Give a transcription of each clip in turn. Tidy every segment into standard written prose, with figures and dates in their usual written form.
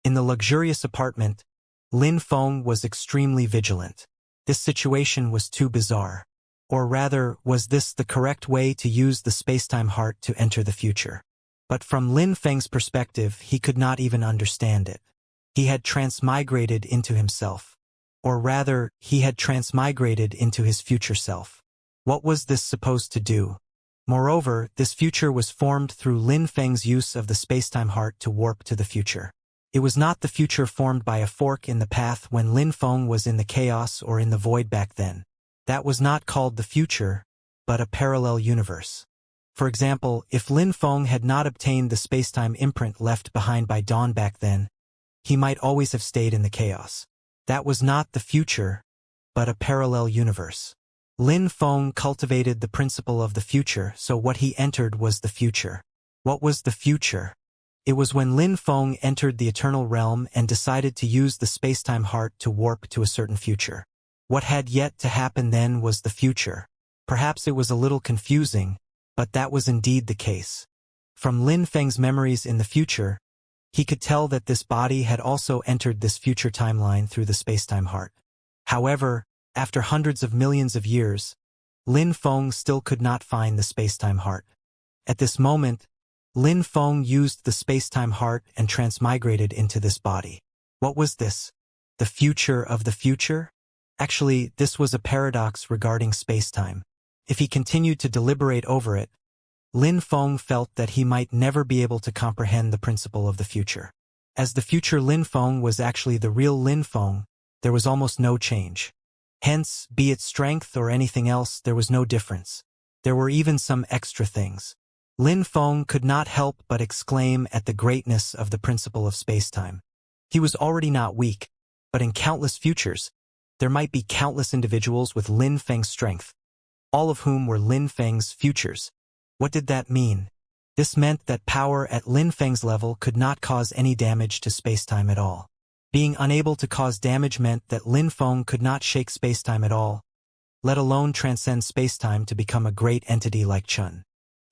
In the luxurious apartment, Lin Feng was extremely vigilant. This situation was too bizarre. Or rather, was this the correct way to use the spacetime heart to enter the future? But from Lin Feng's perspective, he could not even understand it. He had transmigrated into himself. Or rather, he had transmigrated into his future self. What was this supposed to do? Moreover, this future was formed through Lin Feng's use of the spacetime heart to warp to the future. It was not the future formed by a fork in the path when Lin Feng was in the chaos or in the void back then. That was not called the future, but a parallel universe. For example, if Lin Feng had not obtained the spacetime imprint left behind by Dawn back then, he might always have stayed in the chaos. That was not the future, but a parallel universe. Lin Feng cultivated the principle of the future, so what he entered was the future. What was the future? It was when Lin Feng entered the eternal realm and decided to use the spacetime heart to warp to a certain future. What had yet to happen then was the future. Perhaps it was a little confusing, but that was indeed the case. From Lin Feng's memories in the future, he could tell that this body had also entered this future timeline through the spacetime heart. However, after hundreds of millions of years, Lin Feng still could not find the spacetime heart. At this moment, Lin Feng used the spacetime heart and transmigrated into this body. What was this? The future of the future? Actually, this was a paradox regarding spacetime. If he continued to deliberate over it, Lin Feng felt that he might never be able to comprehend the principle of the future. As the future Lin Feng was actually the real Lin Feng, there was almost no change. Hence, be it strength or anything else, there was no difference. There were even some extra things. Lin Feng could not help but exclaim at the greatness of the principle of spacetime. He was already not weak, but in countless futures, there might be countless individuals with Lin Feng's strength, all of whom were Lin Feng's futures. What did that mean? This meant that power at Lin Feng's level could not cause any damage to spacetime at all. Being unable to cause damage meant that Lin Feng could not shake spacetime at all, let alone transcend spacetime to become a great entity like Chun.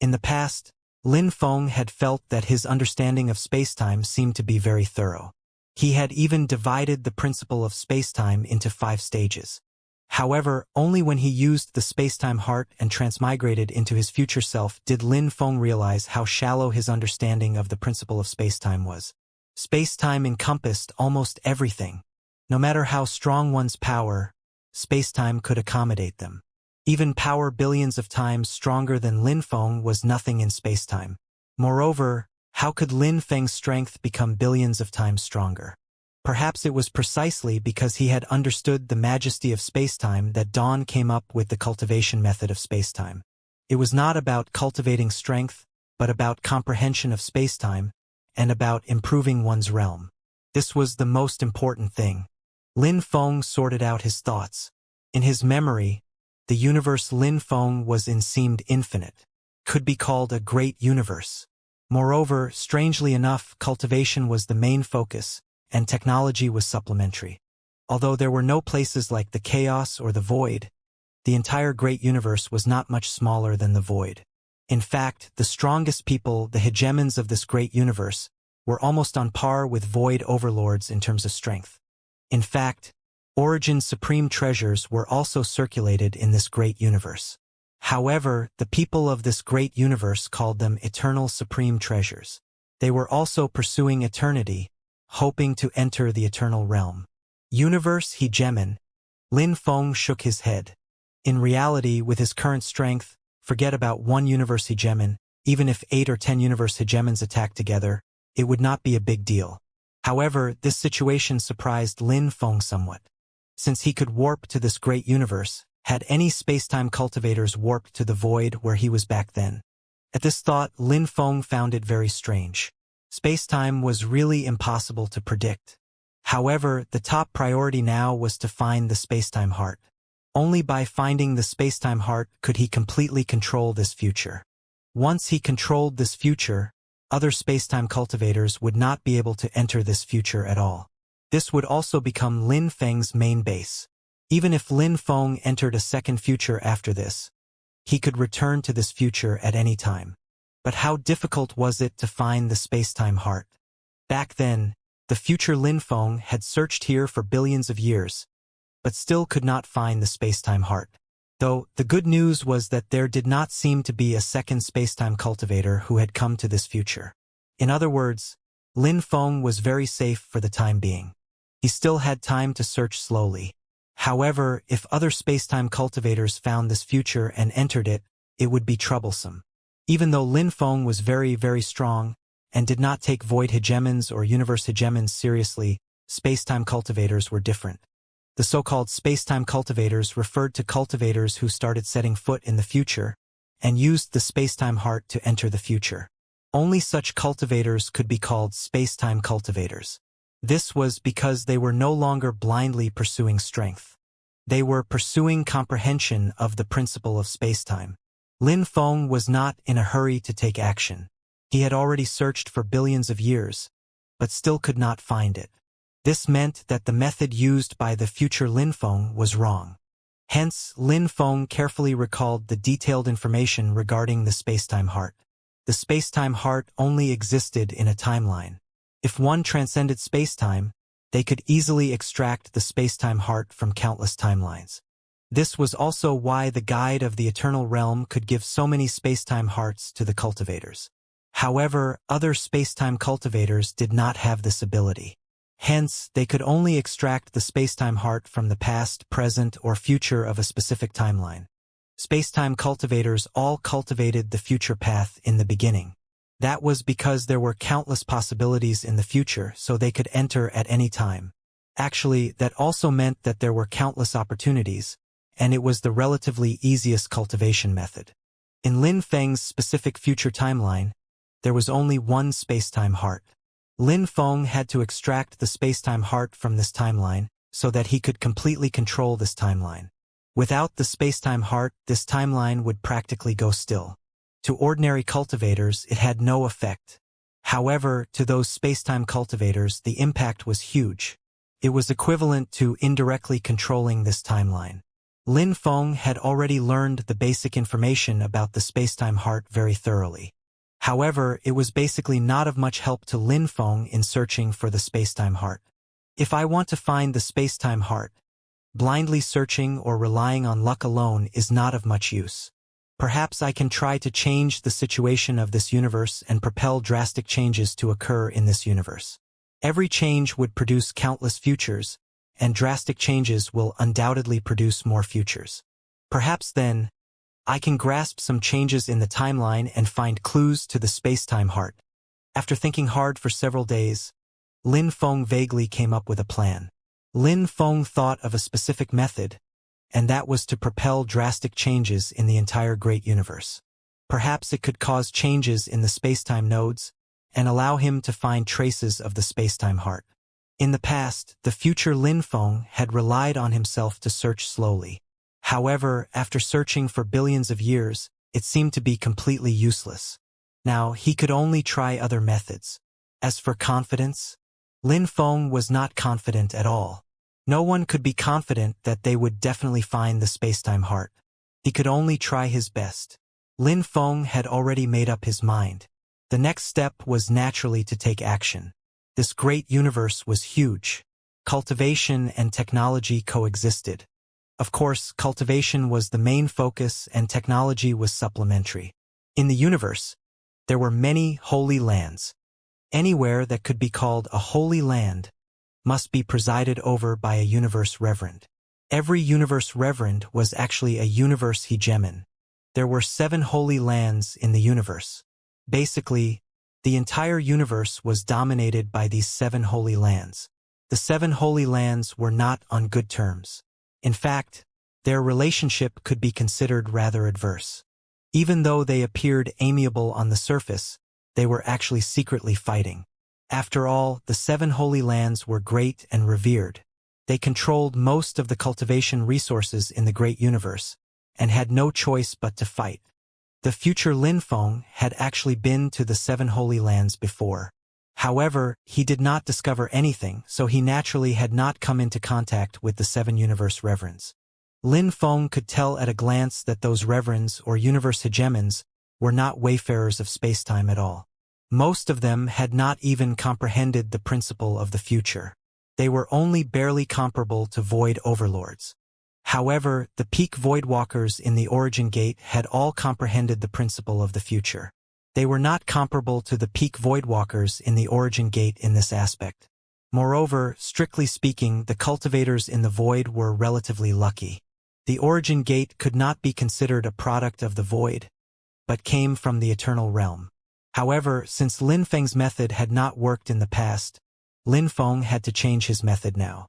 In the past, Lin Feng had felt that his understanding of spacetime seemed to be very thorough. He had even divided the principle of spacetime into 5 stages. However, only when he used the spacetime heart and transmigrated into his future self did Lin Feng realize how shallow his understanding of the principle of spacetime was. Spacetime encompassed almost everything. No matter how strong one's power, spacetime could accommodate them. Even power billions of times stronger than Lin Feng was nothing in spacetime. Moreover, how could Lin Feng's strength become billions of times stronger? Perhaps it was precisely because he had understood the majesty of spacetime that Dawn came up with the cultivation method of spacetime. It was not about cultivating strength, but about comprehension of spacetime, and about improving one's realm. This was the most important thing. Lin Feng sorted out his thoughts. In his memory, the universe Lin Feng was in seemed infinite, could be called a great universe. Moreover, strangely enough, cultivation was the main focus, and technology was supplementary. Although there were no places like the chaos or the void, the entire great universe was not much smaller than the void. In fact, the strongest people, the hegemons of this great universe, were almost on par with void overlords in terms of strength. In fact, Origin's supreme treasures were also circulated in this great universe. However, the people of this great universe called them eternal supreme treasures. They were also pursuing eternity, hoping to enter the eternal realm. Universe hegemon. Lin Feng shook his head. In reality, with his current strength, forget about one universe hegemon. Even if 8 or 10 universe hegemons attacked together, it would not be a big deal. However, this situation surprised Lin Feng somewhat. Since he could warp to this great universe, had any spacetime cultivators warped to the void where he was back then? At this thought, Lin Feng found it very strange. Spacetime was really impossible to predict. However, the top priority now was to find the spacetime heart. Only by finding the spacetime heart could he completely control this future. Once he controlled this future, other spacetime cultivators would not be able to enter this future at all. This would also become Lin Feng's main base. Even if Lin Feng entered a second future after this, he could return to this future at any time. But how difficult was it to find the spacetime heart? Back then, The future Lin Feng had searched here for billions of years, but still could not find the space-time heart. Though, the good news was that there did not seem to be a second space-time cultivator who had come to this future. In other words, Lin Feng was very safe for the time being. He still had time to search slowly. However, if other space-time cultivators found this future and entered it, it would be troublesome. Even though Lin Feng was very, very strong, and did not take void hegemons or universe hegemons seriously, space-time cultivators were different. The so-called space-time cultivators referred to cultivators who started setting foot in the future, and used the space-time heart to enter the future. Only such cultivators could be called space-time cultivators. This was because they were no longer blindly pursuing strength. They were pursuing comprehension of the principle of space-time. Lin Feng was not in a hurry to take action. He had already searched for billions of years, but still could not find it. This meant that the method used by the future Lin Feng was wrong. Hence, Lin Feng carefully recalled the detailed information regarding the space-time heart. The space-time heart only existed in a timeline. If one transcended space-time, they could easily extract the space-time heart from countless timelines. This was also why the guide of the Eternal Realm could give so many space-time hearts to the cultivators. However, other space-time cultivators did not have this ability. Hence, they could only extract the space-time heart from the past, present, or future of a specific timeline. Space-time cultivators all cultivated the future path in the beginning. That was because there were countless possibilities in the future, so they could enter at any time. Actually, that also meant that there were countless opportunities, and it was the relatively easiest cultivation method. In Lin Feng's specific future timeline, there was only one space-time heart. Lin Feng had to extract the space-time heart from this timeline so that he could completely control this timeline. Without the space-time heart, this timeline would practically go still. To ordinary cultivators, it had no effect. However, to those space-time cultivators, the impact was huge. It was equivalent to indirectly controlling this timeline. Lin Feng had already learned the basic information about the space-time heart very thoroughly. However, it was basically not of much help to Lin Feng in searching for the space-time heart. If I want to find the space-time heart, blindly searching or relying on luck alone is not of much use. Perhaps I can try to change the situation of this universe and propel drastic changes to occur in this universe. Every change would produce countless futures, and drastic changes will undoubtedly produce more futures. Perhaps then, I can grasp some changes in the timeline and find clues to the space-time heart. After thinking hard for several days, Lin Feng vaguely came up with a plan. Lin Feng thought of a specific method, and that was to propel drastic changes in the entire great universe. Perhaps it could cause changes in the space-time nodes, and allow him to find traces of the space-time heart. In the past, the future Lin Feng had relied on himself to search slowly. However, after searching for billions of years, it seemed to be completely useless. Now, he could only try other methods. As for confidence, Lin Feng was not confident at all. No one could be confident that they would definitely find the space-time heart. He could only try his best. Lin Feng had already made up his mind. The next step was naturally to take action. This great universe was huge. Cultivation and technology coexisted. Of course, cultivation was the main focus and technology was supplementary. In the universe, there were many holy lands. Anywhere that could be called a holy land must be presided over by a universe reverend. Every universe reverend was actually a universe hegemon. There were 7 holy lands in the universe. Basically, the entire universe was dominated by these 7 holy lands. The 7 holy lands were not on good terms. In fact, their relationship could be considered rather adverse. Even though they appeared amiable on the surface, they were actually secretly fighting. After all, the 7 holy lands were great and revered. They controlled most of the cultivation resources in the great universe, and had no choice but to fight. The future Lin Feng had actually been to the 7 holy lands before. However, he did not discover anything, so he naturally had not come into contact with the 7 universe reverends. Lin Feng could tell at a glance that those reverends or universe hegemons were not wayfarers of spacetime at all. Most of them had not even comprehended the principle of the future. They were only barely comparable to void overlords. However, the peak voidwalkers in the origin gate had all comprehended the principle of the future. They were not comparable to the peak voidwalkers in the origin gate in this aspect. Moreover, strictly speaking, the cultivators in the void were relatively lucky. The origin gate could not be considered a product of the void, but came from the eternal realm. However, since Lin Feng's method had not worked in the past, Lin Feng had to change his method now.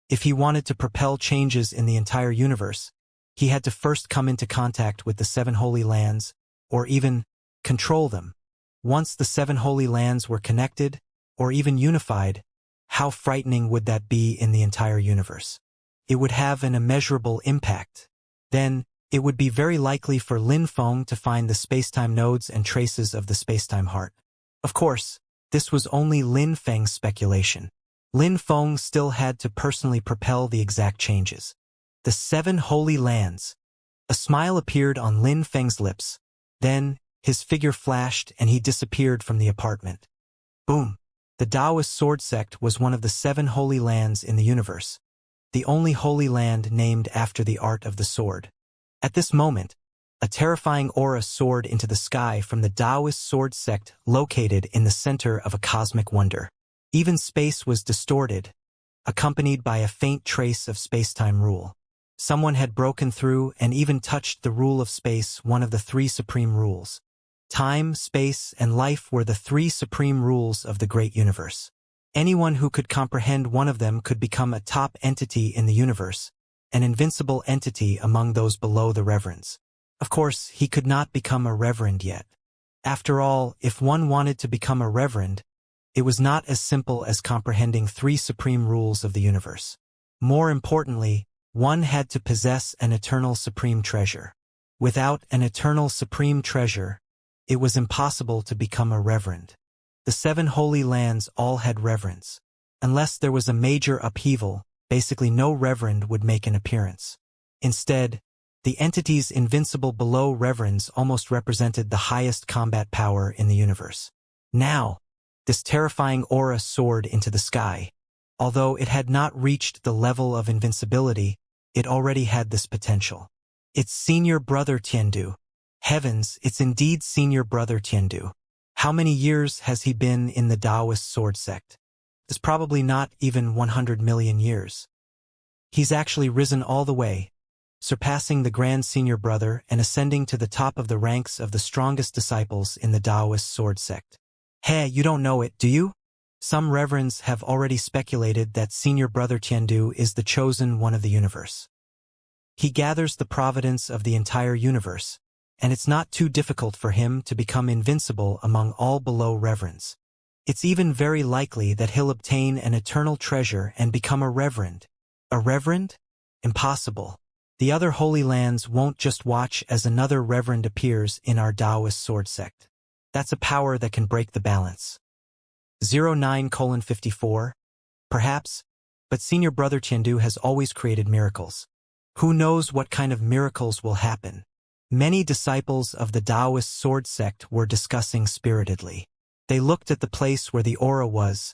If he wanted to propel changes in the entire universe, he had to first come into contact with the 7 Holy Lands, or even control them. Once the 7 Holy Lands were connected, or even unified, how frightening would that be in the entire universe? It would have an immeasurable impact. Then, it would be very likely for Lin Feng to find the spacetime nodes and traces of the spacetime heart. Of course, this was only Lin Feng's speculation. Lin Feng still had to personally propel the exact changes. The 7 Holy Lands. A smile appeared on Lin Feng's lips. Then, his figure flashed and he disappeared from the apartment. Boom! The Taoist sword sect was one of the 7 holy lands in the universe, the only holy land named after the art of the sword. At this moment, a terrifying aura soared into the sky from the Taoist sword sect located in the center of a cosmic wonder. Even space was distorted, accompanied by a faint trace of spacetime rule. Someone had broken through and even touched the rule of space, one of the 3 supreme rules. Time, space, and life were the 3 supreme rules of the great universe. Anyone who could comprehend one of them could become a top entity in the universe, an invincible entity among those below the reverends. Of course, he could not become a reverend yet. After all, if one wanted to become a reverend, it was not as simple as comprehending 3 supreme rules of the universe. More importantly, one had to possess an eternal supreme treasure. Without an eternal supreme treasure, it was impossible to become a reverend. The 7 holy lands all had reverends. Unless there was a major upheaval, basically no reverend would make an appearance. Instead, the entities invincible below reverends almost represented the highest combat power in the universe. Now, this terrifying aura soared into the sky. Although it had not reached the level of invincibility, it already had this potential. It's senior brother Tiandu. Heavens, it's indeed senior brother Tiandu. How many years has he been in the Taoist sword sect? It's probably not even 100 million years. He's actually risen all the way, surpassing the grand senior brother and ascending to the top of the ranks of the strongest disciples in the Taoist sword sect. Hey, you don't know it, do you? Some reverends have already speculated that senior brother Tiandu is the chosen one of the universe. He gathers the providence of the entire universe, and it's not too difficult for him to become invincible among all below reverends. It's even very likely that he'll obtain an eternal treasure and become a reverend. A reverend? Impossible. The other holy lands won't just watch as another reverend appears in our Taoist sword sect. That's a power that can break the balance. 09:54? Perhaps, but senior brother Tiandu has always created miracles. Who knows what kind of miracles will happen? Many disciples of the Taoist sword sect were discussing spiritedly. They looked at the place where the aura was,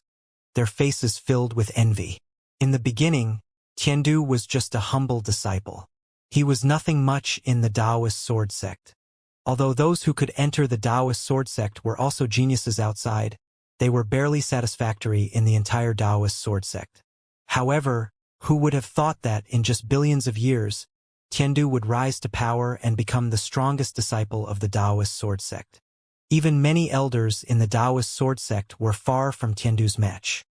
their faces filled with envy. In the beginning, Tiandu was just a humble disciple. He was nothing much in the Taoist sword sect. Although those who could enter the Taoist sword sect were also geniuses outside, they were barely satisfactory in the entire Taoist sword sect. However, who would have thought that in just billions of years, Tiandu would rise to power and become the strongest disciple of the Taoist sword sect? Even many elders in the Taoist sword sect were far from Tiandu's match.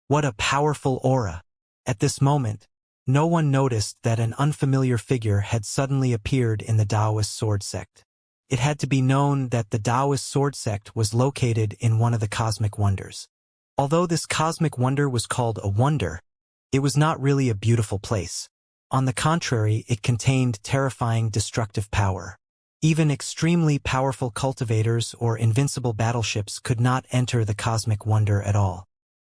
What a powerful aura! At this moment, no one noticed that an unfamiliar figure had suddenly appeared in the Taoist sword sect. It had to be known that the Taoist sword sect was located in one of the cosmic wonders. Although this cosmic wonder was called a wonder, it was not really a beautiful place. On the contrary, it contained terrifying destructive power. Even extremely powerful cultivators or invincible battleships could not enter the cosmic wonder at all.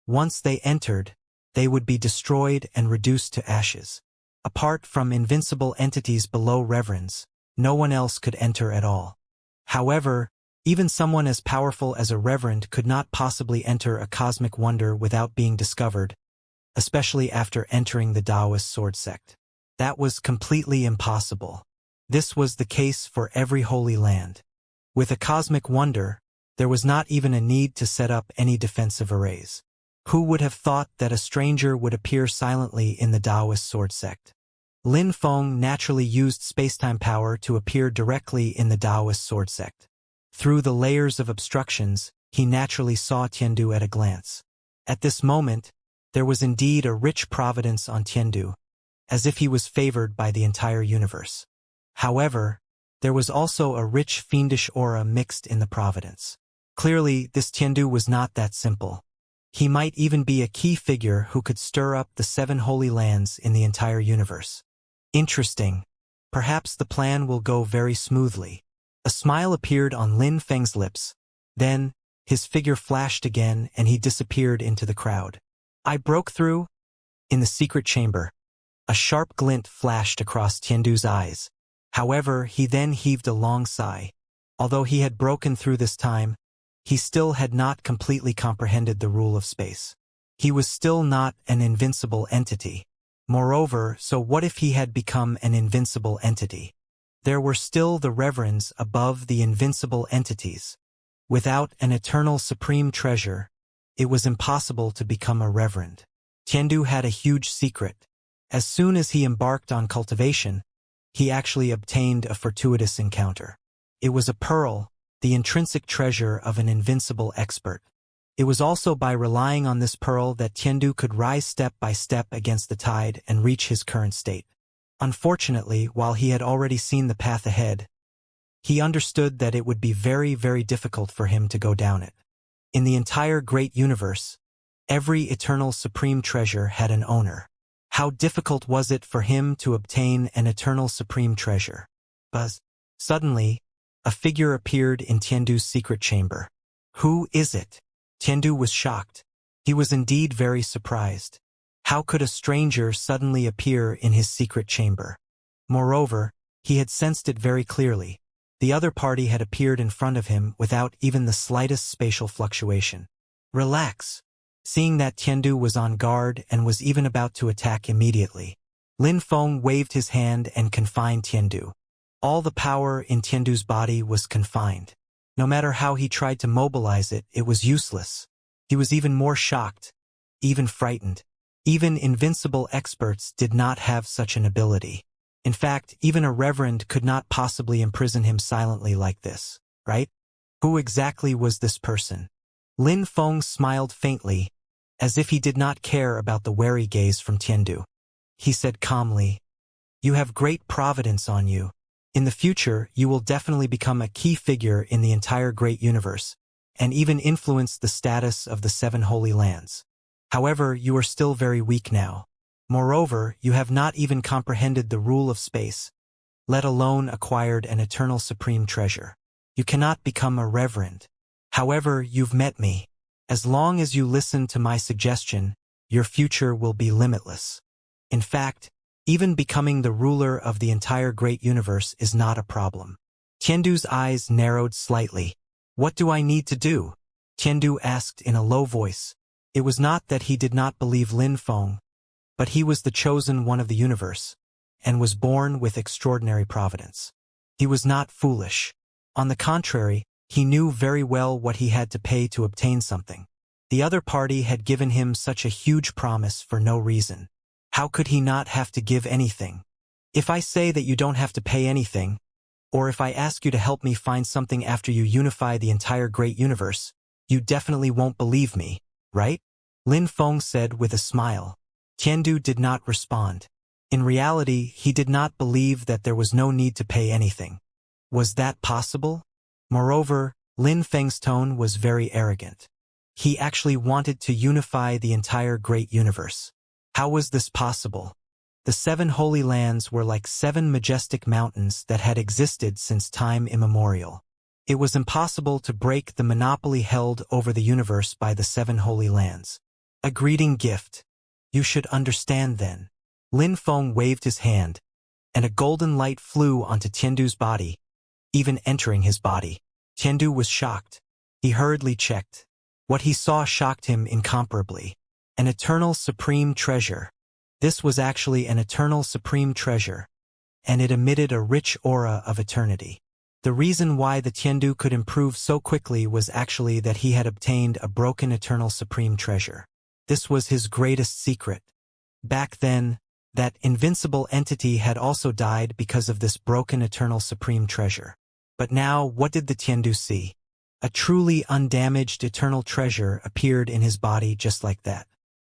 Once they entered, they would be destroyed and reduced to ashes. Apart from invincible entities below reverends, no one else could enter at all. However, Even someone as powerful as a reverend could not possibly enter a cosmic wonder without being discovered, especially after entering the Taoist sword sect. That was completely impossible. This was the case for every holy land. With a cosmic wonder, there was not even a need to set up any defensive arrays. Who would have thought that a stranger would appear silently in the Taoist sword sect? Lin Feng naturally used spacetime power to appear directly in the Taoist sword sect. Through the layers of obstructions, he naturally saw Tiandu at a glance. At this moment, there was indeed a rich providence on Tiandu, as if he was favored by the entire universe. However, there was also a rich fiendish aura mixed in the providence. Clearly, this Tiandu was not that simple. He might even be a key figure who could stir up the 7 holy lands in the entire universe. Interesting. Perhaps the plan will go very smoothly. A smile appeared on Lin Feng's lips. Then, his figure flashed again and he disappeared into the crowd. I broke through? In the secret chamber. A sharp glint flashed across Tiandu's eyes. However, he then heaved a long sigh. Although he had broken through this time, he still had not completely comprehended the rule of space. He was still not an invincible entity. Moreover, so what if he had become an invincible entity? There were still the reverends above the invincible entities. Without an eternal supreme treasure, it was impossible to become a reverend. Tiandu had a huge secret. As soon as he embarked on cultivation, he actually obtained a fortuitous encounter. It was a pearl, the intrinsic treasure of an invincible expert. It was also by relying on this pearl that Tiandu could rise step by step against the tide and reach his current state. Unfortunately, while he had already seen the path ahead, he understood that it would be very, very difficult for him to go down it. In the entire great universe, every eternal supreme treasure had an owner. How difficult was it for him to obtain an eternal supreme treasure? Buzz. Suddenly, a figure appeared in Tiandu's secret chamber. Who is it? Tiandu was shocked. He was indeed very surprised. How could a stranger suddenly appear in his secret chamber? Moreover, he had sensed it very clearly. The other party had appeared in front of him without even the slightest spatial fluctuation. Relax. Seeing that Tiandu was on guard and was even about to attack immediately, Lin Feng waved his hand and confined Tiandu. All the power in Tiandu's body was confined. No matter how he tried to mobilize it, it was useless. He was even more shocked, even frightened. Even invincible experts did not have such an ability. In fact, even a reverend could not possibly imprison him silently like this, right? Who exactly was this person? Lin Feng smiled faintly, as if he did not care about the wary gaze from Tiandu. He said calmly, "You have great providence on you. In the future, you will definitely become a key figure in the entire great universe, and even influence the status of the 7 holy lands. However, you are still very weak now. Moreover, you have not even comprehended the rule of space, let alone acquired an eternal supreme treasure. You cannot become a reverend. However, you've met me. As long as you listen to my suggestion, your future will be limitless. In fact, even becoming the ruler of the entire great universe is not a problem." Tiandu's eyes narrowed slightly. "What do I need to do?" Tiandu asked in a low voice. It was not that he did not believe Lin Feng, but he was the chosen one of the universe, and was born with extraordinary providence. He was not foolish. On the contrary, he knew very well what he had to pay to obtain something. The other party had given him such a huge promise for no reason. How could he not have to give anything? If I say that you don't have to pay anything, or if I ask you to help me find something after you unify the entire great universe, you definitely won't believe me, right? Lin Feng said with a smile. Tiandu did not respond. In reality, he did not believe that there was no need to pay anything. Was that possible? Moreover, Lin Feng's tone was very arrogant. He actually wanted to unify the entire great universe. How was this possible? The 7 holy lands were like 7 majestic mountains that had existed since time immemorial. It was impossible to break the monopoly held over the universe by the 7 holy lands. A greeting gift. You should understand then. Lin Feng waved his hand, and a golden light flew onto Tiandu's body, even entering his body. Tiandu was shocked. He hurriedly checked. What he saw shocked him incomparably. An eternal supreme treasure. This was actually an eternal supreme treasure, and it emitted a rich aura of eternity. The reason why the Tiandu could improve so quickly was actually that he had obtained a broken eternal supreme treasure. This was his greatest secret. Back then, that invincible entity had also died because of this broken eternal supreme treasure. But now, what did the Tiandu see? A truly undamaged eternal treasure appeared in his body just like that.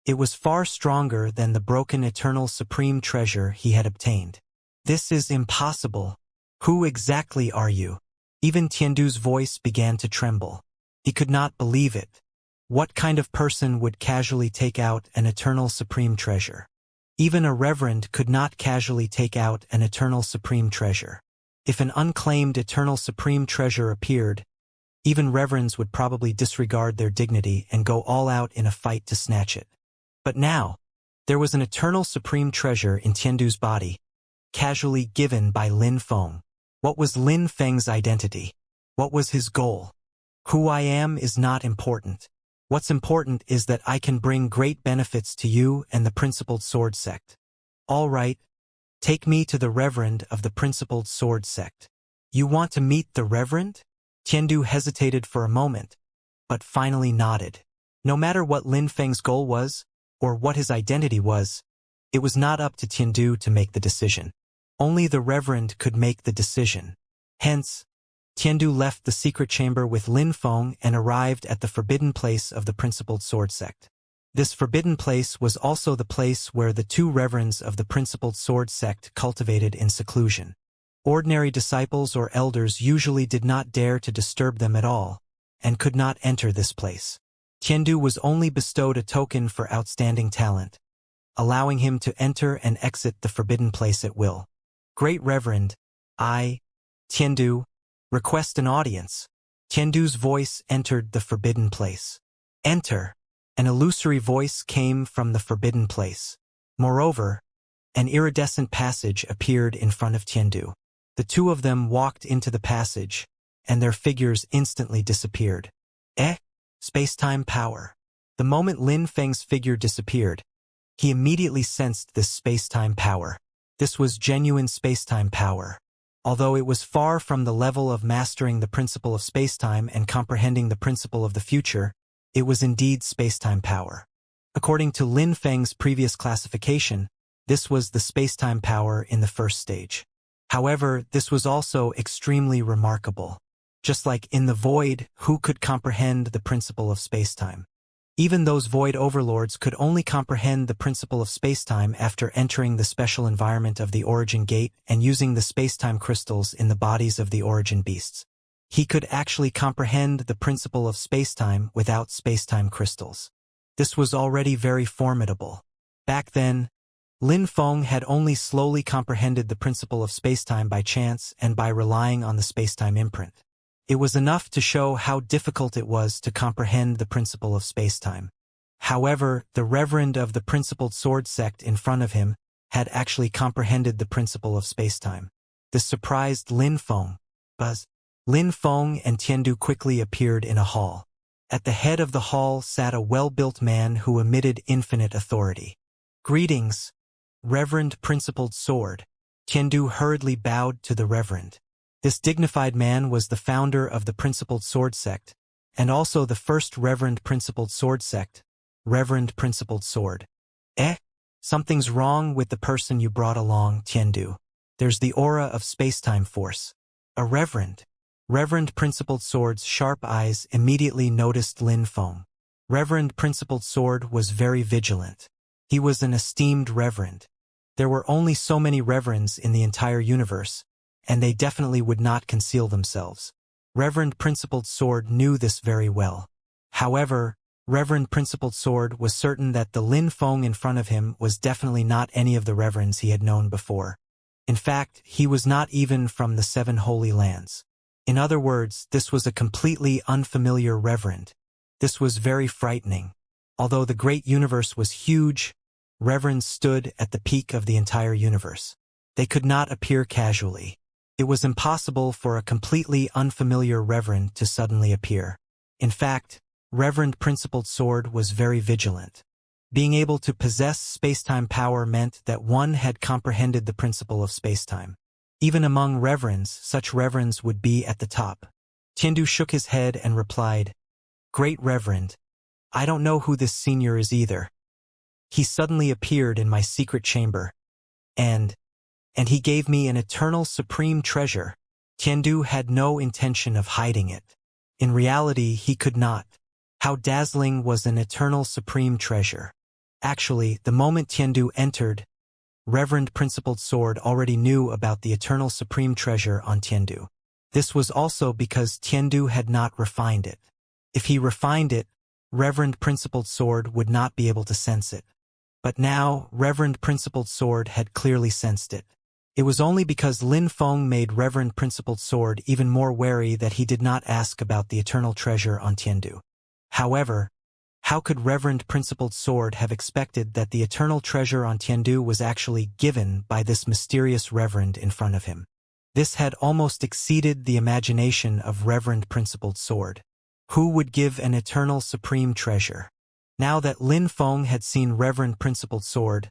It was far stronger than the broken eternal supreme treasure he had obtained. This is impossible. Who exactly are you? Even Tiandu's voice began to tremble. He could not believe it. What kind of person would casually take out an eternal supreme treasure? Even a reverend could not casually take out an eternal supreme treasure. If an unclaimed eternal supreme treasure appeared, even reverends would probably disregard their dignity and go all out in a fight to snatch it. But now, there was an eternal supreme treasure in Tiandu's body, casually given by Lin Feng. What was Lin Feng's identity? What was his goal? Who I am is not important. What's important is that I can bring great benefits to you and the Principled Sword Sect. All right, take me to the Reverend of the Principled Sword Sect. You want to meet the Reverend? Tiandu hesitated for a moment, but finally nodded. No matter what Lin Feng's goal was, or what his identity was, it was not up to Tiandu to make the decision. Only the Reverend could make the decision. Hence, Tiandu left the secret chamber with Lin Feng and arrived at the forbidden place of the Principled Sword Sect. This forbidden place was also the place where the two reverends of the Principled Sword Sect cultivated in seclusion. Ordinary disciples or elders usually did not dare to disturb them at all, and could not enter this place. Tiandu was only bestowed a token for outstanding talent, allowing him to enter and exit the forbidden place at will. Great Reverend, I, Tiandu, request an audience. Tiandu's voice entered the forbidden place. Enter. An illusory voice came from the forbidden place. Moreover, an iridescent passage appeared in front of Tiandu. The two of them walked into the passage, and their figures instantly disappeared. Space-time power. The moment Lin Feng's figure disappeared, he immediately sensed this space-time power. This was genuine space-time power. Although it was far from the level of mastering the principle of space-time and comprehending the principle of the future, it was indeed space-time power. According to Lin Feng's previous classification, this was the space-time power in the first stage. However, this was also extremely remarkable. Just like in the void, who could comprehend the principle of space-time? Even those void overlords could only comprehend the principle of space-time after entering the special environment of the origin gate and using the space-time crystals in the bodies of the origin beasts. He could actually comprehend the principle of space-time without space-time crystals. This was already very formidable. Back then, Lin Feng had only slowly comprehended the principle of space-time by chance and by relying on the space-time imprint. It was enough to show how difficult it was to comprehend the principle of space-time. However, the Reverend of the Principled Sword Sect in front of him had actually comprehended the principle of space-time. This surprised Lin Feng. Lin Feng and Tiandu quickly appeared in a hall. At the head of the hall sat a well-built man who emitted infinite authority. Greetings, Reverend Principled Sword. Tiandu hurriedly bowed to the Reverend. This dignified man was the founder of the Principled Sword Sect, and also the first Reverend Principled Sword Sect, Reverend Principled Sword. Something's wrong with the person you brought along, Tiandu. There's the aura of space-time force. A Reverend. Reverend Principled Sword's sharp eyes immediately noticed Lin Feng. Reverend Principled Sword was very vigilant. He was an esteemed Reverend. There were only so many Reverends in the entire universe, and they definitely would not conceal themselves. Reverend Principled Sword knew this very well. However, Reverend Principled Sword was certain that the Lin Feng in front of him was definitely not any of the Reverends he had known before. In fact, he was not even from the 7 Holy Lands. In other words, this was a completely unfamiliar Reverend. This was very frightening. Although the great universe was huge, Reverends stood at the peak of the entire universe. They could not appear casually. It was impossible for a completely unfamiliar reverend to suddenly appear. In fact, Reverend Principled Sword was very vigilant. Being able to possess spacetime power meant that one had comprehended the principle of spacetime. Even among reverends, such reverends would be at the top. Tiandu shook his head and replied, "Great Reverend, I don't know who this senior is either. He suddenly appeared in my secret chamber, and he gave me an eternal supreme treasure." Tiandu had no intention of hiding it. In reality, he could not. How dazzling was an eternal supreme treasure. Actually, the moment Tiandu entered, Reverend Principled Sword already knew about the eternal supreme treasure on Tiandu. This was also because Tiandu had not refined it. If he refined it, Reverend Principled Sword would not be able to sense it. But now, Reverend Principled Sword had clearly sensed it. It was only because Lin Feng made Reverend Principled Sword even more wary that he did not ask about the eternal treasure on Tiandu. However, how could Reverend Principled Sword have expected that the eternal treasure on Tiandu was actually given by this mysterious reverend in front of him? This had almost exceeded the imagination of Reverend Principled Sword. Who would give an eternal supreme treasure? Now that Lin Feng had seen Reverend Principled Sword,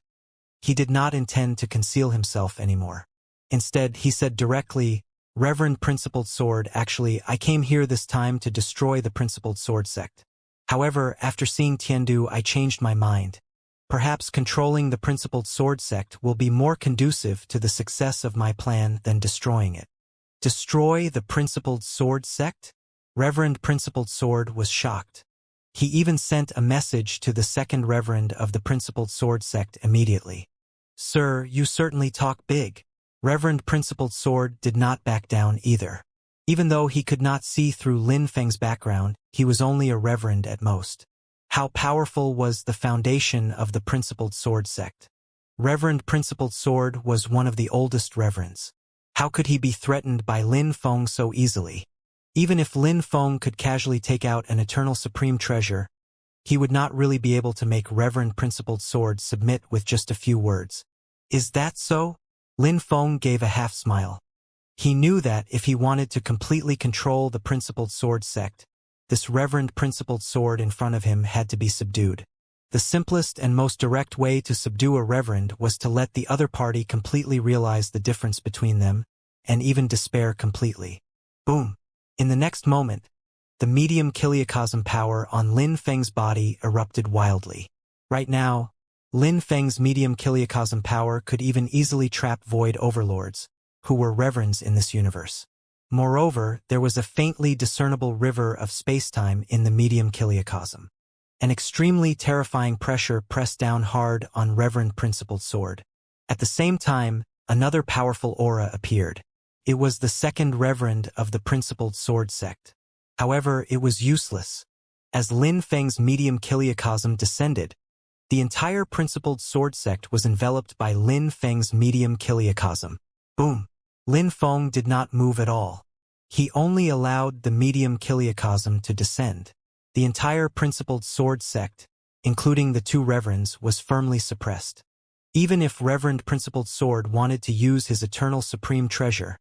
he did not intend to conceal himself anymore. Instead, he said directly, "Reverend Principled Sword, actually, I came here this time to destroy the Principled Sword sect. However, after seeing Tiandu, I changed my mind. Perhaps controlling the Principled Sword sect will be more conducive to the success of my plan than destroying it." Destroy the Principled Sword sect? Reverend Principled Sword was shocked. He even sent a message to the second reverend of the Principled Sword sect immediately. "Sir, you certainly talk big." Reverend Principled Sword did not back down either. Even though he could not see through Lin Feng's background, he was only a reverend at most. How powerful was the foundation of the Principled Sword sect? Reverend Principled Sword was one of the oldest reverends. How could he be threatened by Lin Feng so easily? Even if Lin Feng could casually take out an eternal supreme treasure, he would not really be able to make Reverend Principled Sword submit with just a few words. "Is that so?" Lin Feng gave a half-smile. He knew that if he wanted to completely control the Principled Sword sect, this Reverend Principled Sword in front of him had to be subdued. The simplest and most direct way to subdue a reverend was to let the other party completely realize the difference between them, and even despair completely. Boom! In the next moment, the medium kiliocosm power on Lin Feng's body erupted wildly. Right now, Lin Feng's medium kiliocosm power could even easily trap void overlords, who were reverends in this universe. Moreover, there was a faintly discernible river of spacetime in the medium kiliocosm. An extremely terrifying pressure pressed down hard on Reverend Principled Sword. At the same time, another powerful aura appeared. It was the second reverend of the Principled Sword sect. However, it was useless. As Lin Feng's medium kiliocosm descended, the entire Principled Sword sect was enveloped by Lin Feng's medium kiliocosm. Boom! Lin Feng did not move at all. He only allowed the medium kiliocosm to descend. The entire Principled Sword sect, including the two reverends, was firmly suppressed. Even if Reverend Principled Sword wanted to use his eternal supreme treasure,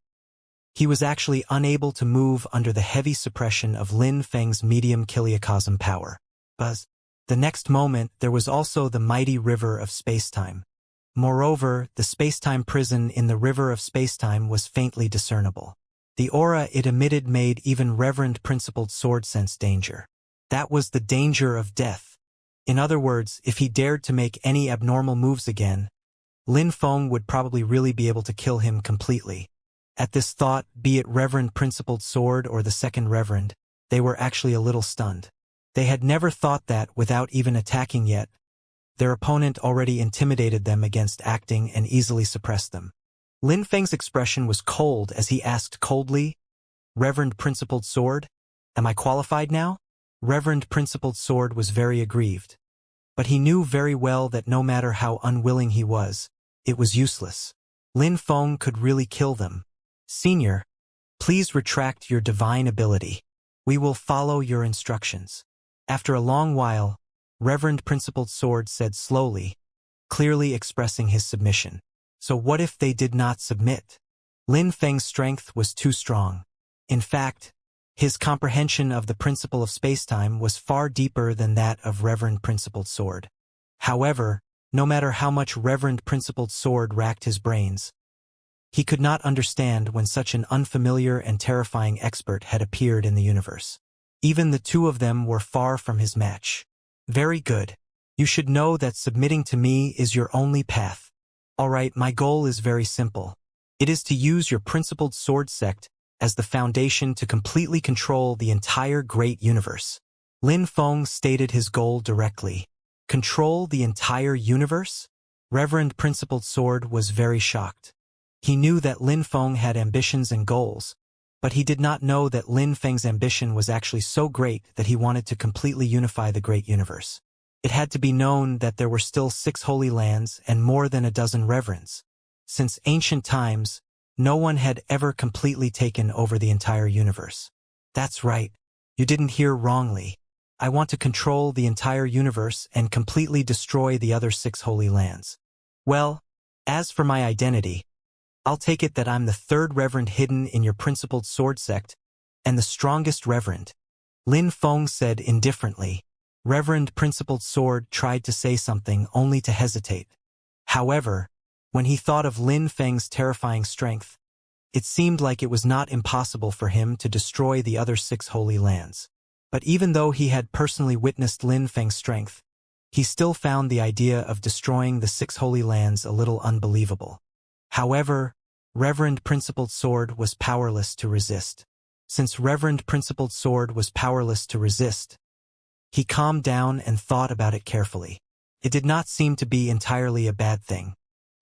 he was actually unable to move under the heavy suppression of Lin Feng's medium kiliocosm power. Buzz. The next moment, there was also the mighty river of spacetime. Moreover, the spacetime prison in the river of spacetime was faintly discernible. The aura it emitted made even Reverend Principled Sword sense danger. That was the danger of death. In other words, if he dared to make any abnormal moves again, Lin Feng would probably really be able to kill him completely. At this thought, be it Reverend Principled Sword or the second reverend, they were actually a little stunned. They had never thought that, without even attacking yet, their opponent already intimidated them against acting and easily suppressed them. Lin Feng's expression was cold as he asked coldly, "Reverend Principled Sword, am I qualified now?" Reverend Principled Sword was very aggrieved. But he knew very well that no matter how unwilling he was, it was useless. Lin Feng could really kill them. "Senior, please retract your divine ability. We will follow your instructions." After a long while, Reverend Principled Sword said slowly, clearly expressing his submission. "So what if they did not submit?" Lin Feng's strength was too strong. In fact, his comprehension of the principle of spacetime was far deeper than that of Reverend Principled Sword. However, no matter how much Reverend Principled Sword racked his brains, he could not understand when such an unfamiliar and terrifying expert had appeared in the universe. Even the two of them were far from his match. Very good. You should know that submitting to me is your only path. Alright, my goal is very simple. It is to use your Principled Sword sect as the foundation to completely control the entire great universe. Lin Feng stated his goal directly. Control the entire universe? Reverend Principled Sword was very shocked. He knew that Lin Feng had ambitions and goals, but he did not know that Lin Feng's ambition was actually so great that he wanted to completely unify the great universe. It had to be known that there were still 6 holy lands and more than a dozen reverends. Since ancient times, no one had ever completely taken over the entire universe. That's right. You didn't hear wrongly. I want to control the entire universe and completely destroy the other 6 holy lands. Well, as for my identity, I'll take it that I'm the 3rd reverend hidden in your Principled Sword sect, and the strongest reverend. Lin Feng said indifferently. Reverend Principled Sword tried to say something only to hesitate. However, when he thought of Lin Feng's terrifying strength, it seemed like it was not impossible for him to destroy the other 6 holy lands. But even though he had personally witnessed Lin Feng's strength, he still found the idea of destroying the 6 holy lands a little unbelievable. However, Reverend Principled Sword was powerless to resist. Since Reverend Principled Sword was powerless to resist, he calmed down and thought about it carefully. It did not seem to be entirely a bad thing.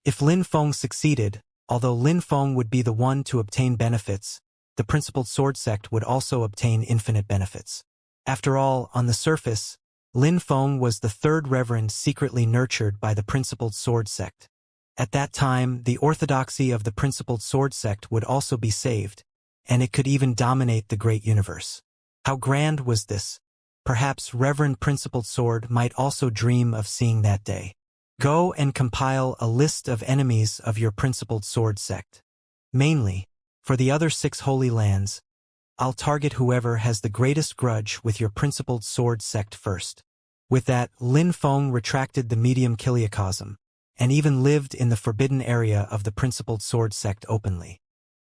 If Lin Feng succeeded, although Lin Feng would be the one to obtain benefits, the Principled Sword sect would also obtain infinite benefits. After all, on the surface, Lin Feng was the 3rd reverend secretly nurtured by the Principled Sword sect. At that time, the orthodoxy of the Principled Sword sect would also be saved, and it could even dominate the great universe. How grand was this? Perhaps Reverend Principled Sword might also dream of seeing that day. Go and compile a list of enemies of your Principled Sword sect. Mainly, for the other 6 holy lands, I'll target whoever has the greatest grudge with your Principled Sword sect first. With that, Lin Feng retracted the medium Kiliacosm, and even lived in the forbidden area of the Principled Sword sect openly.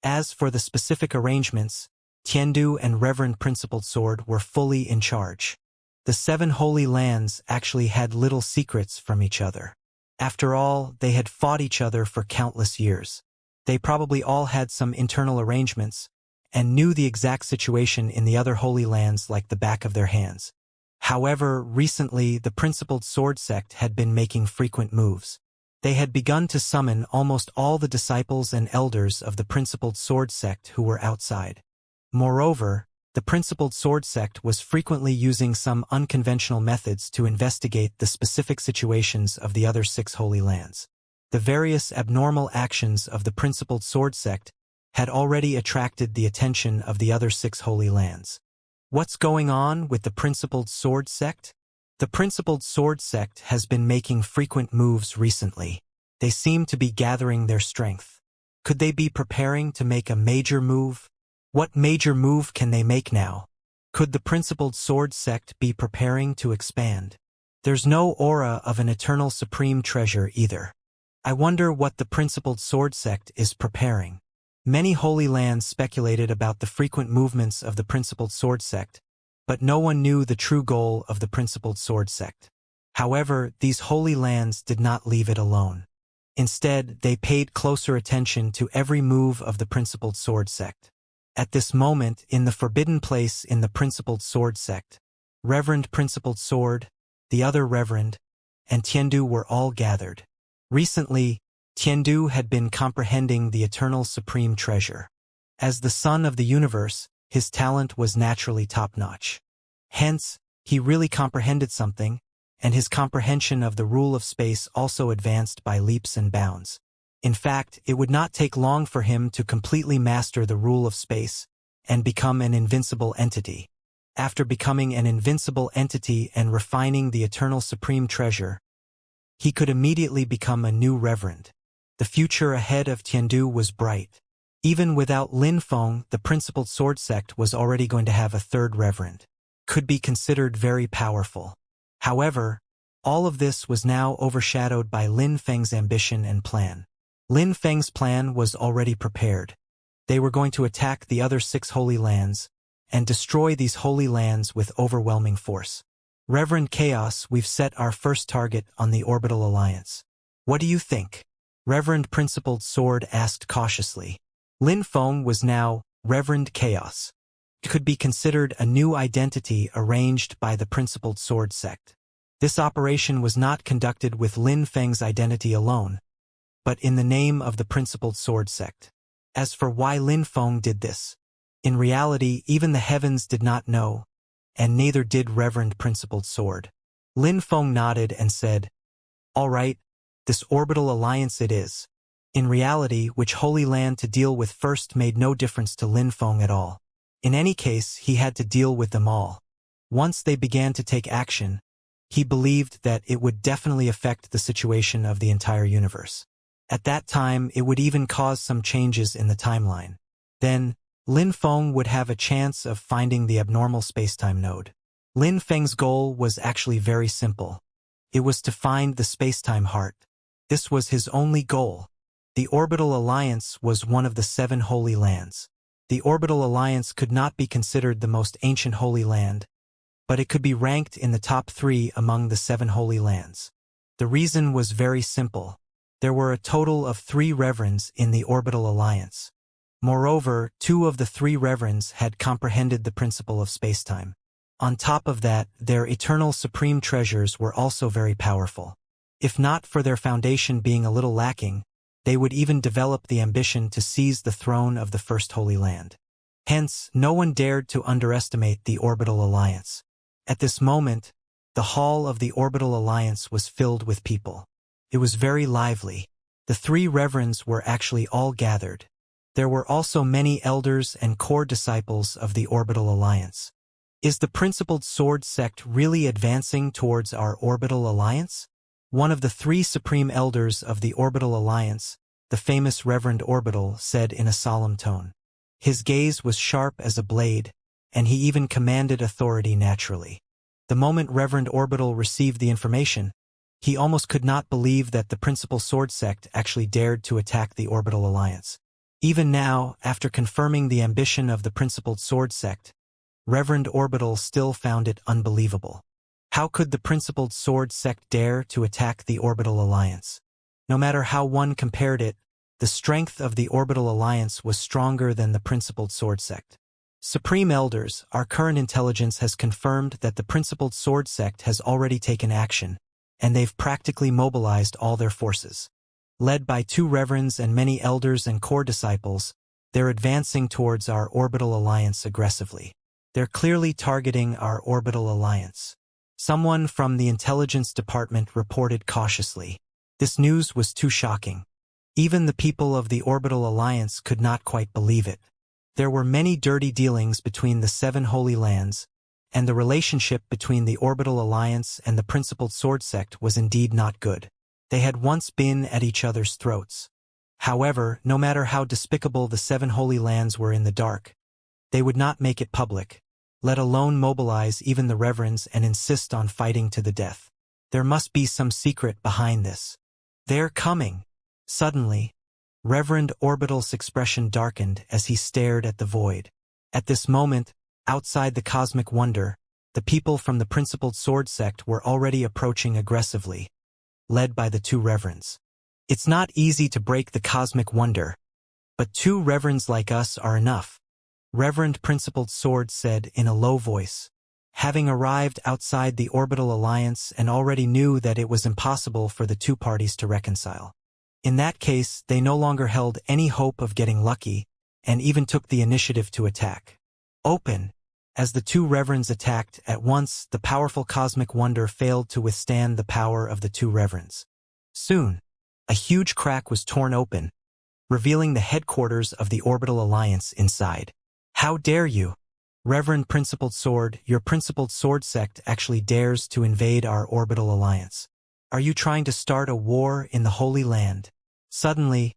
As for the specific arrangements, Tiandu and Reverend Principled Sword were fully in charge. The 7 holy lands actually had little secrets from each other. After all, they had fought each other for countless years. They probably all had some internal arrangements, and knew the exact situation in the other holy lands like the back of their hands. However, recently the Principled Sword sect had been making frequent moves. They had begun to summon almost all the disciples and elders of the Principled Sword sect who were outside. Moreover, the Principled Sword sect was frequently using some unconventional methods to investigate the specific situations of the other 6 holy lands. The various abnormal actions of the Principled Sword sect had already attracted the attention of the other 6 holy lands. What's going on with the Principled Sword sect? The Principled Sword sect has been making frequent moves recently. They seem to be gathering their strength. Could they be preparing to make a major move? What major move can they make now? Could the Principled Sword sect be preparing to expand? There's no aura of an eternal supreme treasure either. I wonder what the Principled Sword sect is preparing. Many holy lands speculated about the frequent movements of the Principled Sword sect, but no one knew the true goal of the Principled Sword sect. However, these holy lands did not leave it alone. Instead, they paid closer attention to every move of the Principled Sword sect. At this moment, in the forbidden place in the Principled Sword sect, Reverend Principled Sword, the other Reverend, and Tiandu were all gathered. Recently, Tiandu had been comprehending the eternal supreme treasure. As the son of the universe, his talent was naturally top-notch. Hence, he really comprehended something, and his comprehension of the rule of space also advanced by leaps and bounds. In fact, it would not take long for him to completely master the rule of space and become an invincible entity. After becoming an invincible entity and refining the eternal supreme treasure, he could immediately become a new reverend. The future ahead of Tiandu was bright. Even without Lin Feng, the principled sword sect was already going to have a third reverend. Could be considered very powerful. However, all of this was now overshadowed by Lin Feng's ambition and plan. Lin Feng's plan was already prepared. They were going to attack the other 6 holy lands and destroy these holy lands with overwhelming force. Reverend Chaos, we've set our first target on the Orbital Alliance. What do you think? Reverend Principled Sword asked cautiously. Lin Feng was now Reverend Chaos. It could be considered a new identity arranged by the Principled Sword sect. This operation was not conducted with Lin Feng's identity alone, but in the name of the Principled Sword sect. As for why Lin Feng did this, in reality even the heavens did not know, and neither did Reverend Principled Sword. Lin Feng nodded and said, "All right, this Orbital Alliance it is." In reality, which holy land to deal with first made no difference to Lin Feng at all. In any case, he had to deal with them all. Once they began to take action, he believed that it would definitely affect the situation of the entire universe. At that time, it would even cause some changes in the timeline. Then, Lin Feng would have a chance of finding the abnormal spacetime node. Lin Feng's goal was actually very simple. It was to find the spacetime heart. This was his only goal. The Orbital Alliance was one of the 7 holy lands. The Orbital Alliance could not be considered the most ancient holy land, but it could be ranked in the top 3 among the 7 holy lands. The reason was very simple. There were a total of 3 reverends in the Orbital Alliance. Moreover, 2 of the 3 reverends had comprehended the principle of spacetime. On top of that, their eternal supreme treasures were also very powerful. If not for their foundation being a little lacking, they would even develop the ambition to seize the throne of the First Holy Land. Hence, no one dared to underestimate the Orbital Alliance. At this moment, the hall of the Orbital Alliance was filled with people. It was very lively. The 3 reverends were actually all gathered. There were also many elders and core disciples of the Orbital Alliance. Is the Principled Sword sect really advancing towards our Orbital Alliance? One of the 3 supreme elders of the Orbital Alliance, the famous Reverend Orbital, said in a solemn tone. His gaze was sharp as a blade, and he even commanded authority naturally. The moment Reverend Orbital received the information, he almost could not believe that the Principled Sword sect actually dared to attack the Orbital Alliance. Even now, after confirming the ambition of the Principled Sword sect, Reverend Orbital still found it unbelievable. How could the Principled Sword sect dare to attack the Orbital Alliance? No matter how one compared it, the strength of the Orbital Alliance was stronger than the Principled Sword sect. Supreme Elders, our current intelligence has confirmed that the Principled Sword sect has already taken action, and they've practically mobilized all their forces. Led by 2 reverends and many elders and core disciples, they're advancing towards our Orbital Alliance aggressively. They're clearly targeting our Orbital Alliance. Someone from the intelligence department reported cautiously. This news was too shocking. Even the people of the Orbital Alliance could not quite believe it. There were many dirty dealings between the 7 holy lands, and the relationship between the Orbital Alliance and the Principled Sword sect was indeed not good. They had once been at each other's throats. However, no matter how despicable the 7 holy lands were in the dark, they would not make it public, let alone mobilize even the reverends and insist on fighting to the death. There must be some secret behind this. They're coming. Suddenly, Reverend Orbital's expression darkened as he stared at the void. At this moment, outside the Cosmic Wonder, the people from the Principled Sword sect were already approaching aggressively, led by the 2 reverends. It's not easy to break the Cosmic Wonder, but 2 reverends like us are enough, Reverend Principled Sword said in a low voice. Having arrived outside the Orbital Alliance and already knew that it was impossible for the 2 parties to reconcile. In that case, they no longer held any hope of getting lucky, and even took the initiative to attack. Open! As the 2 reverends attacked, at once the powerful Cosmic Wonder failed to withstand the power of the 2 reverends. Soon, a huge crack was torn open, revealing the headquarters of the Orbital Alliance inside. How dare you? Reverend Principled Sword, your Principled Sword sect actually dares to invade our Orbital Alliance. Are you trying to start a war in the Holy Land? Suddenly,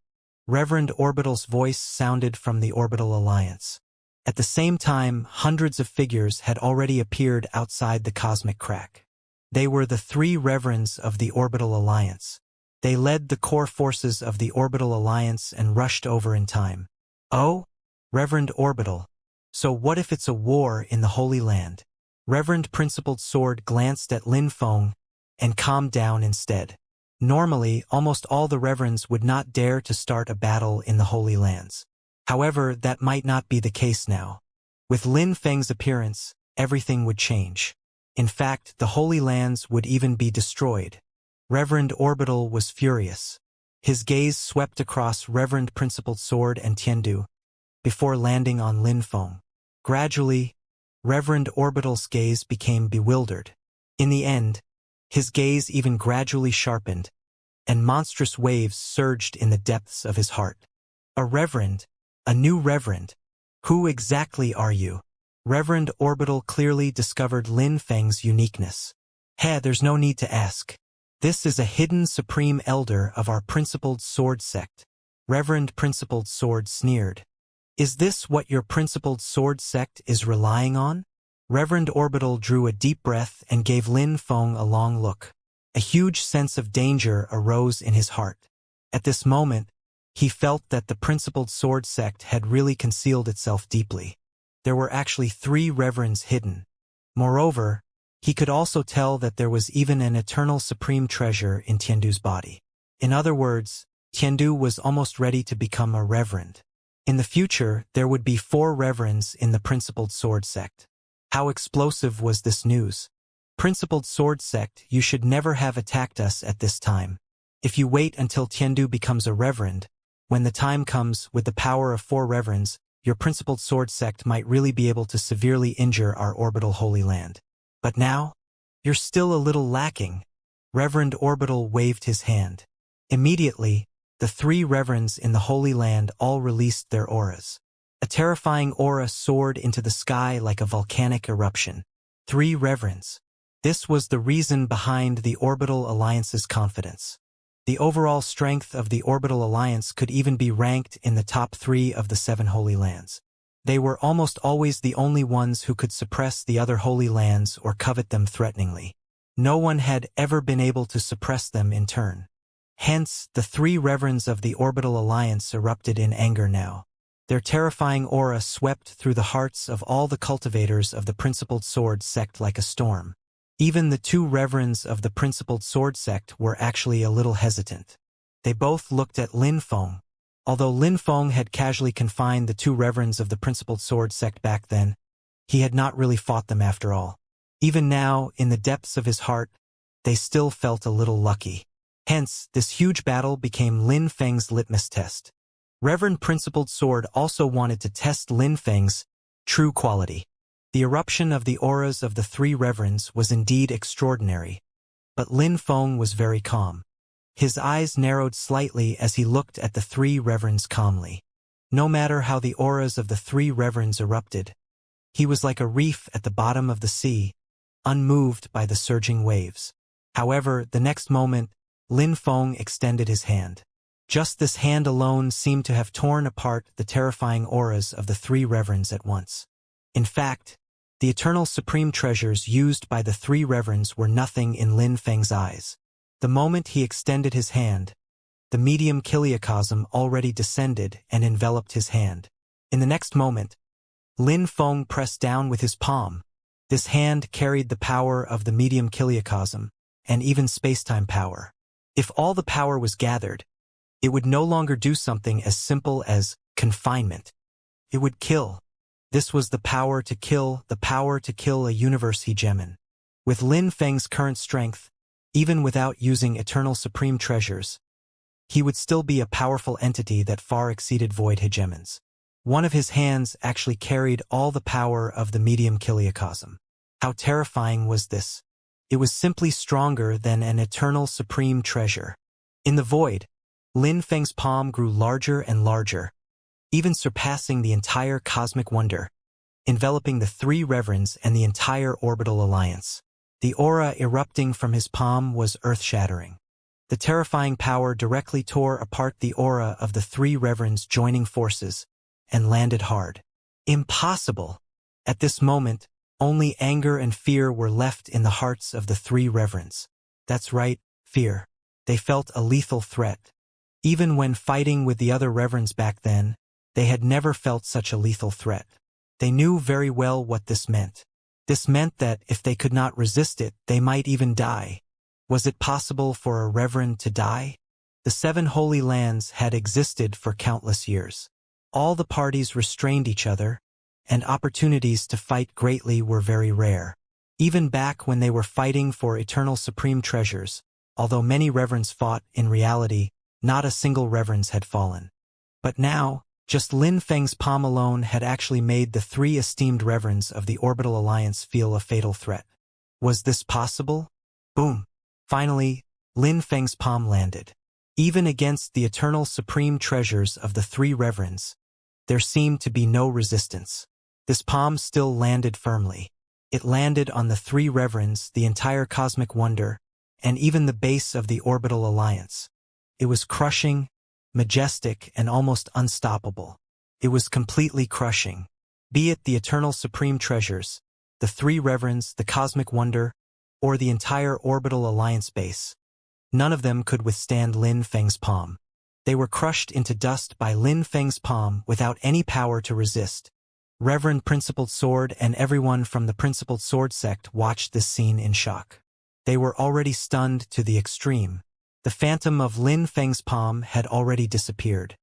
Reverend Orbital's voice sounded from the Orbital Alliance. At the same time, hundreds of figures had already appeared outside the cosmic crack. They were the three Reverends of the Orbital Alliance. They led the core forces of the Orbital Alliance and rushed over in time. Oh, Reverend Orbital. So what if it's a war in the Holy Land? Reverend Principled Sword glanced at Lin Feng and calmed down instead. Normally, almost all the Reverends would not dare to start a battle in the Holy Lands. However, that might not be the case now. With Lin Feng's appearance, everything would change. In fact, the Holy Lands would even be destroyed. Reverend Orbital was furious. His gaze swept across Reverend Principled Sword and Tiandu, before landing on Lin Feng. Gradually, Reverend Orbital's gaze became bewildered. In the end, his gaze even gradually sharpened, and monstrous waves surged in the depths of his heart. A Reverend, a new Reverend. Who exactly are you? Reverend Orbital clearly discovered Lin Feng's uniqueness. There's no need to ask. This is a hidden supreme elder of our Principled Sword sect. Reverend Principled Sword sneered. Is this what your Principled Sword sect is relying on? Reverend Orbital drew a deep breath and gave Lin Feng a long look. A huge sense of danger arose in his heart. At this moment, he felt that the Principled Sword sect had really concealed itself deeply. There were actually 3 Reverends hidden. Moreover, he could also tell that there was even an eternal supreme treasure in Tiandu's body. In other words, Tiandu was almost ready to become a Reverend. In the future, there would be 4 Reverends in the Principled Sword sect. How explosive was this news? Principled Sword sect, you should never have attacked us at this time. If you wait until Tiandu becomes a Reverend, when the time comes with the power of 4 Reverends, your Principled Sword sect might really be able to severely injure our orbital Holy Land. But now, you're still a little lacking. Reverend Orbital waved his hand. Immediately, the 3 Reverends in the Holy Land all released their auras. A terrifying aura soared into the sky like a volcanic eruption. 3 Reverends. This was the reason behind the Orbital Alliance's confidence. The overall strength of the Orbital Alliance could even be ranked in the top 3 of the 7 Holy Lands. They were almost always the only ones who could suppress the other Holy Lands or covet them threateningly. No one had ever been able to suppress them in turn. Hence, the 3 Reverends of the Orbital Alliance erupted in anger now. Their terrifying aura swept through the hearts of all the cultivators of the Principled Sword sect like a storm. Even the 2 Reverends of the Principled Sword sect were actually a little hesitant. They both looked at Lin Feng. Although Lin Feng had casually confined the 2 Reverends of the Principled Sword sect back then, he had not really fought them after all. Even now, in the depths of his heart, they still felt a little lucky. Hence, this huge battle became Lin Feng's litmus test. Reverend Principled Sword also wanted to test Lin Feng's true quality. The eruption of the auras of the 3 Reverends was indeed extraordinary, but Lin Feng was very calm. His eyes narrowed slightly as he looked at the 3 Reverends calmly. No matter how the auras of the 3 Reverends erupted, he was like a reef at the bottom of the sea, unmoved by the surging waves. However, the next moment, Lin Feng extended his hand. Just this hand alone seemed to have torn apart the terrifying auras of the 3 Reverends at once. In fact, the eternal supreme treasures used by the 3 Reverends were nothing in Lin Feng's eyes. The moment he extended his hand, the medium kiliacosm already descended and enveloped his hand. In the next moment, Lin Feng pressed down with his palm. This hand carried the power of the medium kiliacosm, and even spacetime power. If all the power was gathered, it would no longer do something as simple as confinement. It would kill. This was the power to kill a universe hegemon. With Lin Feng's current strength, even without using eternal supreme treasures, he would still be a powerful entity that far exceeded void hegemons. One of his hands actually carried all the power of the medium kiliacosm. How terrifying was this? It was simply stronger than an eternal supreme treasure. In the void, Lin Feng's palm grew larger and larger, even surpassing the entire cosmic wonder, enveloping the 3 Reverends and the entire orbital alliance. The aura erupting from his palm was earth-shattering. The terrifying power directly tore apart the aura of the three reverends joining forces and landed hard. Impossible! At this moment, only anger and fear were left in the hearts of the three reverends. That's right, fear. They felt a lethal threat. Even when fighting with the other reverends back then, they had never felt such a lethal threat. They knew very well what this meant. This meant that if they could not resist it, they might even die. Was it possible for a reverend to die? The 7 Holy Lands had existed for countless years. All the parties restrained each other, and opportunities to fight greatly were very rare. Even back when they were fighting for eternal supreme treasures, although many reverends fought, in reality, not a single reverend had fallen. But now, just Lin Feng's palm alone had actually made the 3 esteemed reverends of the Orbital Alliance feel a fatal threat. Was this possible? Boom! Finally, Lin Feng's palm landed. Even against the eternal supreme treasures of the 3 reverends, there seemed to be no resistance. This palm still landed firmly. It landed on the 3 reverends, the entire cosmic wonder, and even the base of the Orbital Alliance. It was crushing, majestic, and almost unstoppable. It was completely crushing. Be it the eternal supreme treasures, the 3 reverends, the cosmic wonder, or the entire Orbital Alliance base. None of them could withstand Lin Feng's palm. They were crushed into dust by Lin Feng's palm without any power to resist. Reverend Principled Sword and everyone from the Principled Sword sect watched this scene in shock. They were already stunned to the extreme. The phantom of Lin Feng's palm had already disappeared.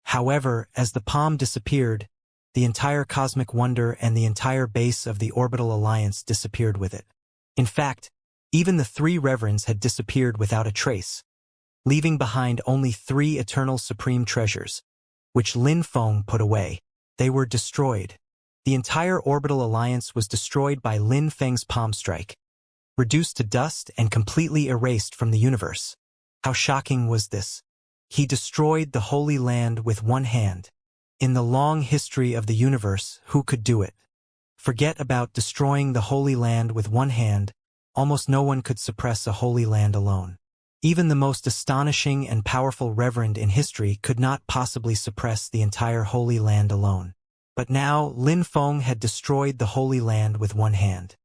However, as the palm disappeared, the entire cosmic wonder and the entire base of the Orbital Alliance disappeared with it. In fact, even the 3 reverends had disappeared without a trace, leaving behind only 3 eternal supreme treasures, which Lin Feng put away. They were destroyed. The entire Orbital Alliance was destroyed by Lin Feng's palm strike, reduced to dust and completely erased from the universe. How shocking was this? He destroyed the Holy Land with one hand. In the long history of the universe, who could do it? Forget about destroying the Holy Land with one hand. Almost no one could suppress a Holy Land alone. Even the most astonishing and powerful reverend in history could not possibly suppress the entire Holy Land alone. But now, Lin Feng had destroyed the Holy Land with one hand.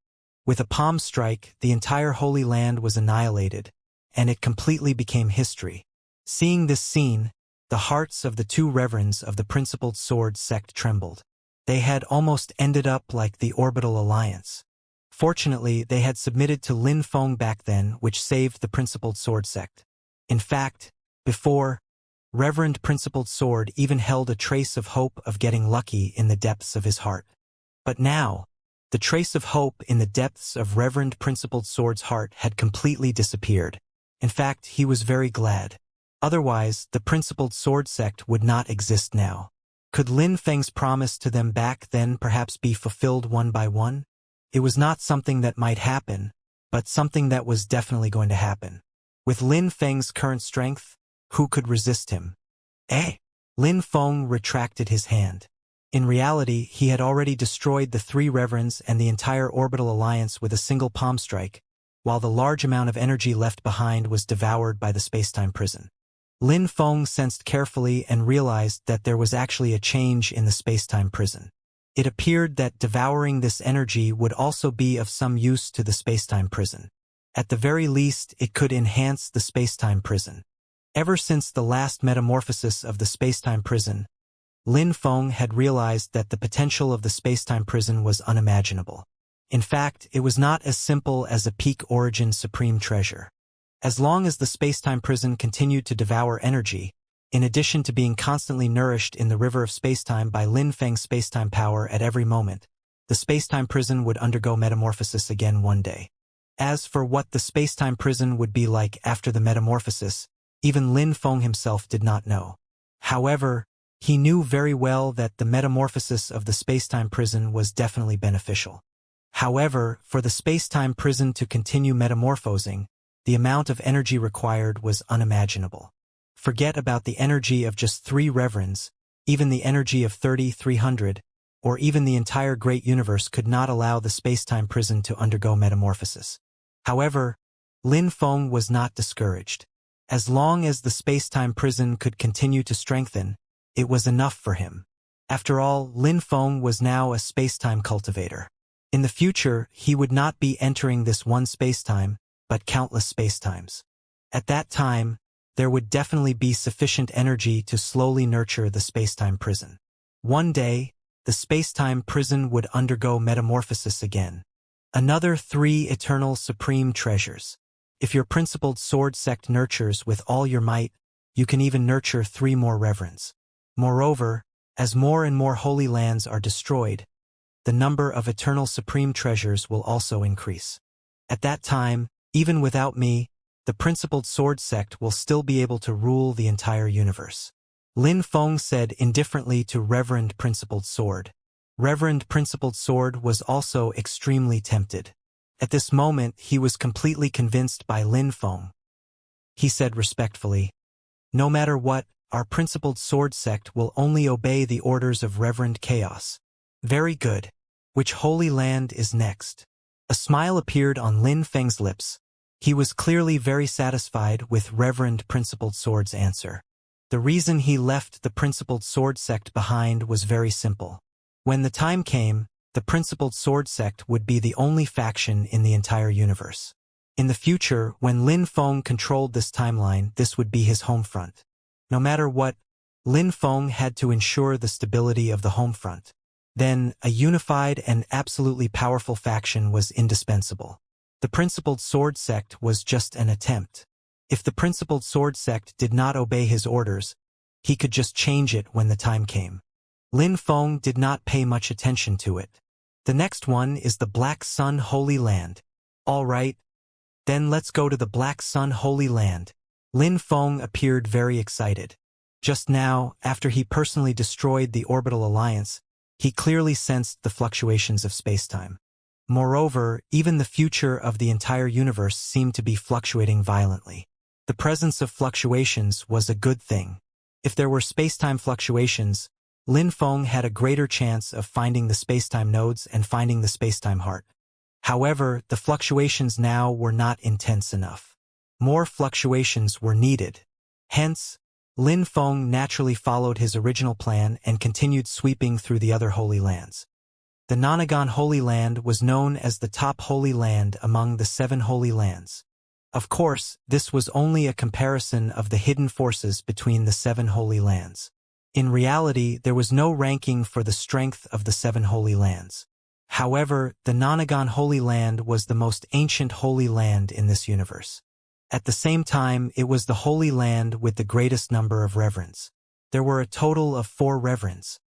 With a palm strike, the entire Holy Land was annihilated, and it completely became history. Seeing this scene, the hearts of the 2 reverends of the Principled Sword sect trembled. They had almost ended up like the Orbital Alliance. Fortunately, they had submitted to Lin Feng back then, which saved the Principled Sword sect. In fact, before, Reverend Principled Sword even held a trace of hope of getting lucky in the depths of his heart. But now, the trace of hope in the depths of Reverend Principled Sword's heart had completely disappeared. In fact, he was very glad. Otherwise, the Principled Sword sect would not exist now. Could Lin Feng's promise to them back then perhaps be fulfilled one by one? It was not something that might happen, but something that was definitely going to happen. With Lin Feng's current strength, who could resist him? Lin Feng retracted his hand. In reality, he had already destroyed the 3 reverends and the entire Orbital Alliance with a single palm strike, while the large amount of energy left behind was devoured by the spacetime prison. Lin Feng sensed carefully and realized that there was actually a change in the spacetime prison. It appeared that devouring this energy would also be of some use to the spacetime prison. At the very least, it could enhance the spacetime prison. Ever since the last metamorphosis of the spacetime prison, Lin Feng had realized that the potential of the spacetime prison was unimaginable. In fact, it was not as simple as a peak origin supreme treasure. As long as the spacetime prison continued to devour energy, in addition to being constantly nourished in the river of spacetime by Lin Feng's spacetime power at every moment, the spacetime prison would undergo metamorphosis again one day. As for what the spacetime prison would be like after the metamorphosis, even Lin Feng himself did not know. However, he knew very well that the metamorphosis of the spacetime prison was definitely beneficial. However, for the spacetime prison to continue metamorphosing, the amount of energy required was unimaginable. Forget about the energy of just 3 reverends, even the energy of 3,300, or even the entire great universe could not allow the spacetime prison to undergo metamorphosis. However, Lin Feng was not discouraged. As long as the space-time prison could continue to strengthen, it was enough for him. After all, Lin Feng was now a space-time cultivator. In the future, he would not be entering this one space-time, but countless space-times. At that time, there would definitely be sufficient energy to slowly nurture the space-time prison. One day, the space-time prison would undergo metamorphosis again. Another 3 eternal supreme treasures. If your principled sword sect nurtures with all your might, you can even nurture 3 more reverends. Moreover, as more and more holy lands are destroyed, the number of eternal supreme treasures will also increase. At that time, even without me, the principled sword sect will still be able to rule the entire universe. Lin Feng said indifferently to Reverend Principled Sword. Reverend Principled Sword was also extremely tempted. At this moment, he was completely convinced by Lin Feng. He said respectfully, "No matter what, our principled sword sect will only obey the orders of Reverend Chaos." "Very good. Which holy land is next?" A smile appeared on Lin Feng's lips. He was clearly very satisfied with Reverend Principled Sword's answer. The reason he left the principled sword sect behind was very simple. When the time came, the principled sword sect would be the only faction in the entire universe. In the future, when Lin Feng controlled this timeline, this would be his home front. No matter what, Lin Feng had to ensure the stability of the home front. Then, a unified and absolutely powerful faction was indispensable. The principled sword sect was just an attempt. If the principled sword sect did not obey his orders, he could just change it when the time came. Lin Feng did not pay much attention to it. The next one is the Black Sun Holy Land. All right, then let's go to the Black Sun Holy Land. Lin Feng appeared very excited. Just now, after he personally destroyed the Orbital Alliance, he clearly sensed the fluctuations of spacetime. Moreover, even the future of the entire universe seemed to be fluctuating violently. The presence of fluctuations was a good thing. If there were spacetime fluctuations, Lin Feng had a greater chance of finding the spacetime nodes and finding the spacetime heart. However, the fluctuations now were not intense enough. More fluctuations were needed. Hence, Lin Feng naturally followed his original plan and continued sweeping through the other holy lands. The Nonagon Holy Land was known as the top holy land among the 7 holy lands. Of course, this was only a comparison of the hidden forces between the 7 holy lands. In reality, there was no ranking for the strength of the 7 holy lands. However, the Nonagon Holy Land was the most ancient holy land in this universe. At the same time, it was the holy land with the greatest number of reverends. There were a total of 4 reverends.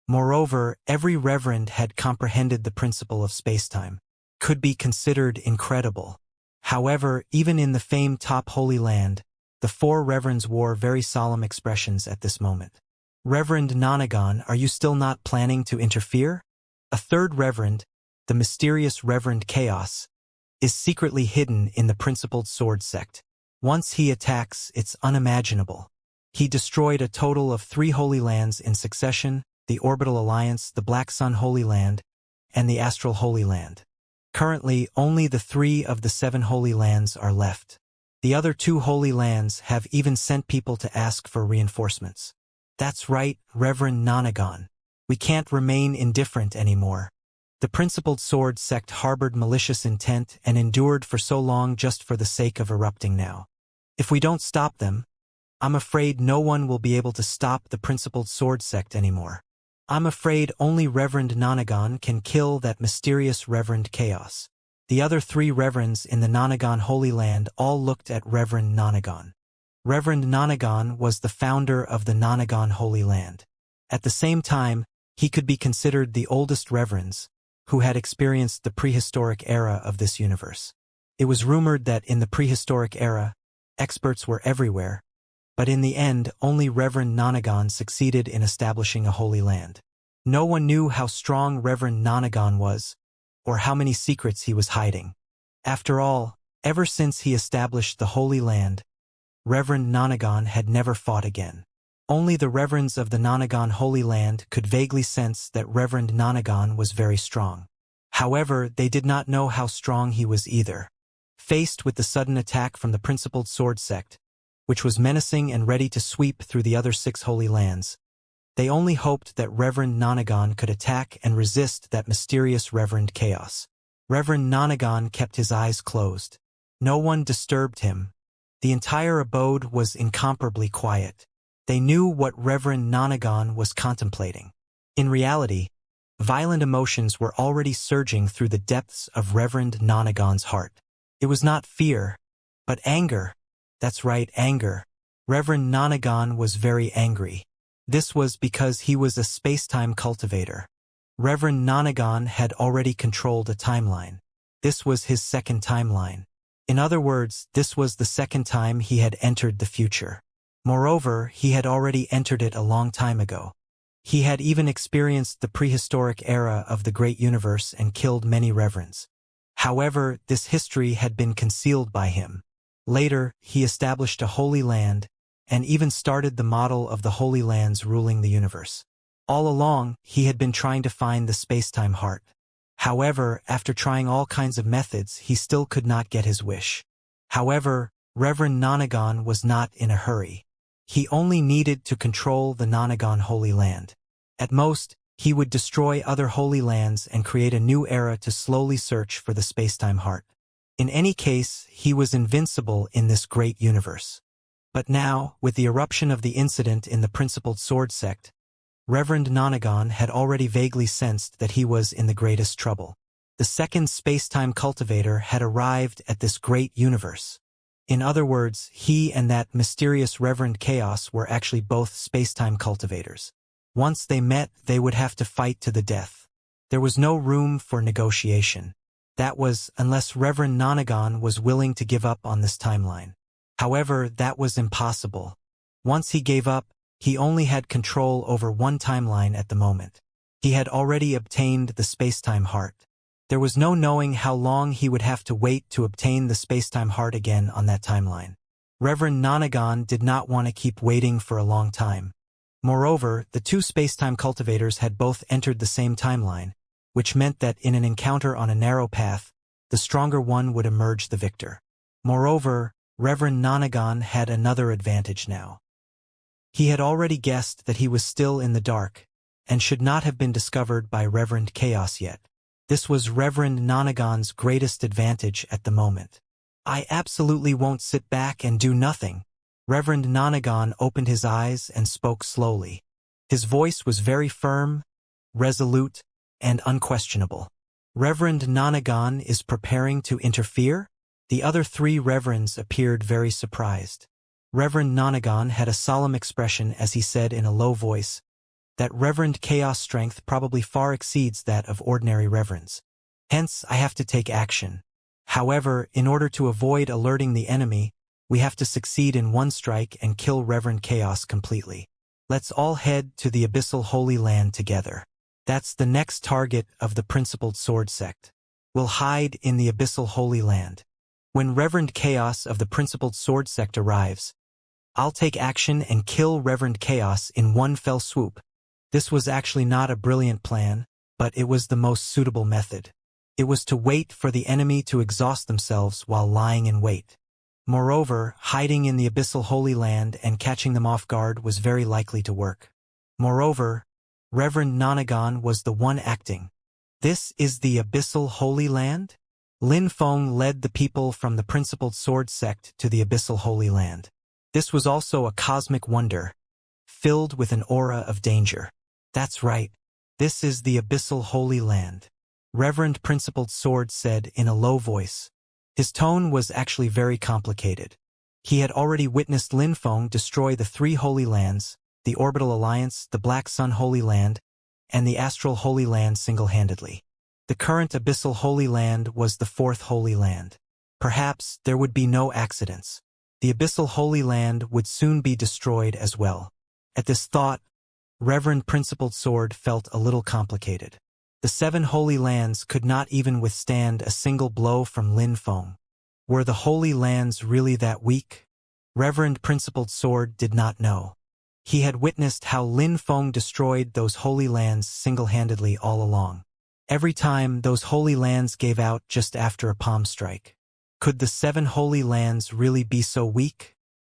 Moreover, every reverend had comprehended the principle of spacetime. Could be considered incredible. However, even in the famed top holy land, the 4 reverends wore very solemn expressions at this moment. "Reverend Nonagon, are you still not planning to interfere?" A third reverend, the mysterious Reverend Chaos, is secretly hidden in the principled sword sect. Once he attacks, it's unimaginable. He destroyed a total of 3 holy lands in succession: the Orbital Alliance, the Black Sun Holy Land, and the Astral Holy Land. Currently, only the 3 of the 7 holy lands are left. The other 2 holy lands have even sent people to ask for reinforcements. That's right, Reverend Nonagon. We can't remain indifferent anymore. The principled sword sect harbored malicious intent and endured for so long just for the sake of erupting now. If we don't stop them, I'm afraid no one will be able to stop the principled sword sect anymore. I'm afraid only Reverend Nonagon can kill that mysterious Reverend Chaos. The other 3 reverends in the Nonagon Holy Land all looked at Reverend Nonagon. Reverend Nonagon was the founder of the Nonagon Holy Land. At the same time, he could be considered the oldest reverends, who had experienced the prehistoric era of this universe. It was rumored that in the prehistoric era, experts were everywhere, but in the end, only Reverend Nonagon succeeded in establishing a holy land. No one knew how strong Reverend Nonagon was, or how many secrets he was hiding. After all, ever since he established the Holy Land, Reverend Nonagon had never fought again. Only the reverends of the Nonagon Holy Land could vaguely sense that Reverend Nonagon was very strong. However, they did not know how strong he was either. Faced with the sudden attack from the principled sword sect, which was menacing and ready to sweep through the other 6 holy lands. They only hoped that Reverend Nonagon could attack and resist that mysterious Reverend Chaos. Reverend Nonagon kept his eyes closed. No one disturbed him. The entire abode was incomparably quiet. They knew what Reverend Nonagon was contemplating. In reality, violent emotions were already surging through the depths of Reverend Nonagon's heart. It was not fear, but anger. That's right, anger. Reverend Nonagon was very angry. This was because he was a space-time cultivator. Reverend Nonagon had already controlled a timeline. This was his second timeline. In other words, this was the second time he had entered the future. Moreover, he had already entered it a long time ago. He had even experienced the prehistoric era of the great universe and killed many reverends. However, this history had been concealed by him. Later, he established a holy land, and even started the model of the holy lands ruling the universe. All along, he had been trying to find the space-time heart. However, after trying all kinds of methods, he still could not get his wish. However, Reverend Nonagon was not in a hurry. He only needed to control the Nonagon Holy Land. At most, he would destroy other holy lands and create a new era to slowly search for the space-time heart. In any case, he was invincible in this great universe. But now, with the eruption of the incident in the Principled Sword sect, Reverend Nonagon had already vaguely sensed that he was in the greatest trouble. The second space-time cultivator had arrived at this great universe. In other words, he and that mysterious Reverend Chaos were actually both space-time cultivators. Once they met, they would have to fight to the death. There was no room for negotiation. That was, unless Reverend Nonagon was willing to give up on this timeline. However, that was impossible. Once he gave up, he only had control over one timeline at the moment. He had already obtained the space-time heart. There was no knowing how long he would have to wait to obtain the space-time heart again on that timeline. Reverend Nonagon did not want to keep waiting for a long time. Moreover, the 2 space-time cultivators had both entered the same timeline, which meant that in an encounter on a narrow path, the stronger one would emerge the victor. Moreover, Reverend Nonagon had another advantage now. He had already guessed that he was still in the dark, and should not have been discovered by Reverend Chaos yet. This was Reverend Nonagon's greatest advantage at the moment. I absolutely won't sit back and do nothing. Reverend Nonagon opened his eyes and spoke slowly. His voice was very firm, resolute, and unquestionable. Reverend Nonagon is preparing to interfere? The other 3 reverends appeared very surprised. Reverend Nonagon had a solemn expression as he said in a low voice, that Reverend Chaos' strength probably far exceeds that of ordinary reverends. Hence, I have to take action. However, in order to avoid alerting the enemy, we have to succeed in one strike and kill Reverend Chaos completely. Let's all head to the Abyssal Holy Land together. That's the next target of the Principled Sword sect. We'll hide in the Abyssal Holy Land. When Reverend Chaos of the Principled Sword sect arrives, I'll take action and kill Reverend Chaos in one fell swoop. This was actually not a brilliant plan, but it was the most suitable method. It was to wait for the enemy to exhaust themselves while lying in wait. Moreover, hiding in the Abyssal Holy Land and catching them off guard was very likely to work. Moreover, Reverend Nonagon was the one acting. This is the Abyssal Holy Land? Lin Feng led the people from the Principled Sword sect to the Abyssal Holy Land. This was also a cosmic wonder, filled with an aura of danger. That's right. This is the Abyssal Holy Land. Reverend Principled Sword said in a low voice. His tone was actually very complicated. He had already witnessed Lin Feng destroy the 3 Holy Lands, the Orbital Alliance, the Black Sun Holy Land, and the Astral Holy Land single-handedly. The current Abyssal Holy Land was the 4th Holy Land. Perhaps there would be no accidents. The Abyssal Holy Land would soon be destroyed as well. At this thought, Reverend Principled Sword felt a little complicated. The 7 Holy Lands could not even withstand a single blow from Lin Feng. Were the Holy Lands really that weak? Reverend Principled Sword did not know. He had witnessed how Lin Feng destroyed those Holy Lands single-handedly all along. Every time those Holy Lands gave out just after a palm strike. Could the 7 Holy Lands really be so weak?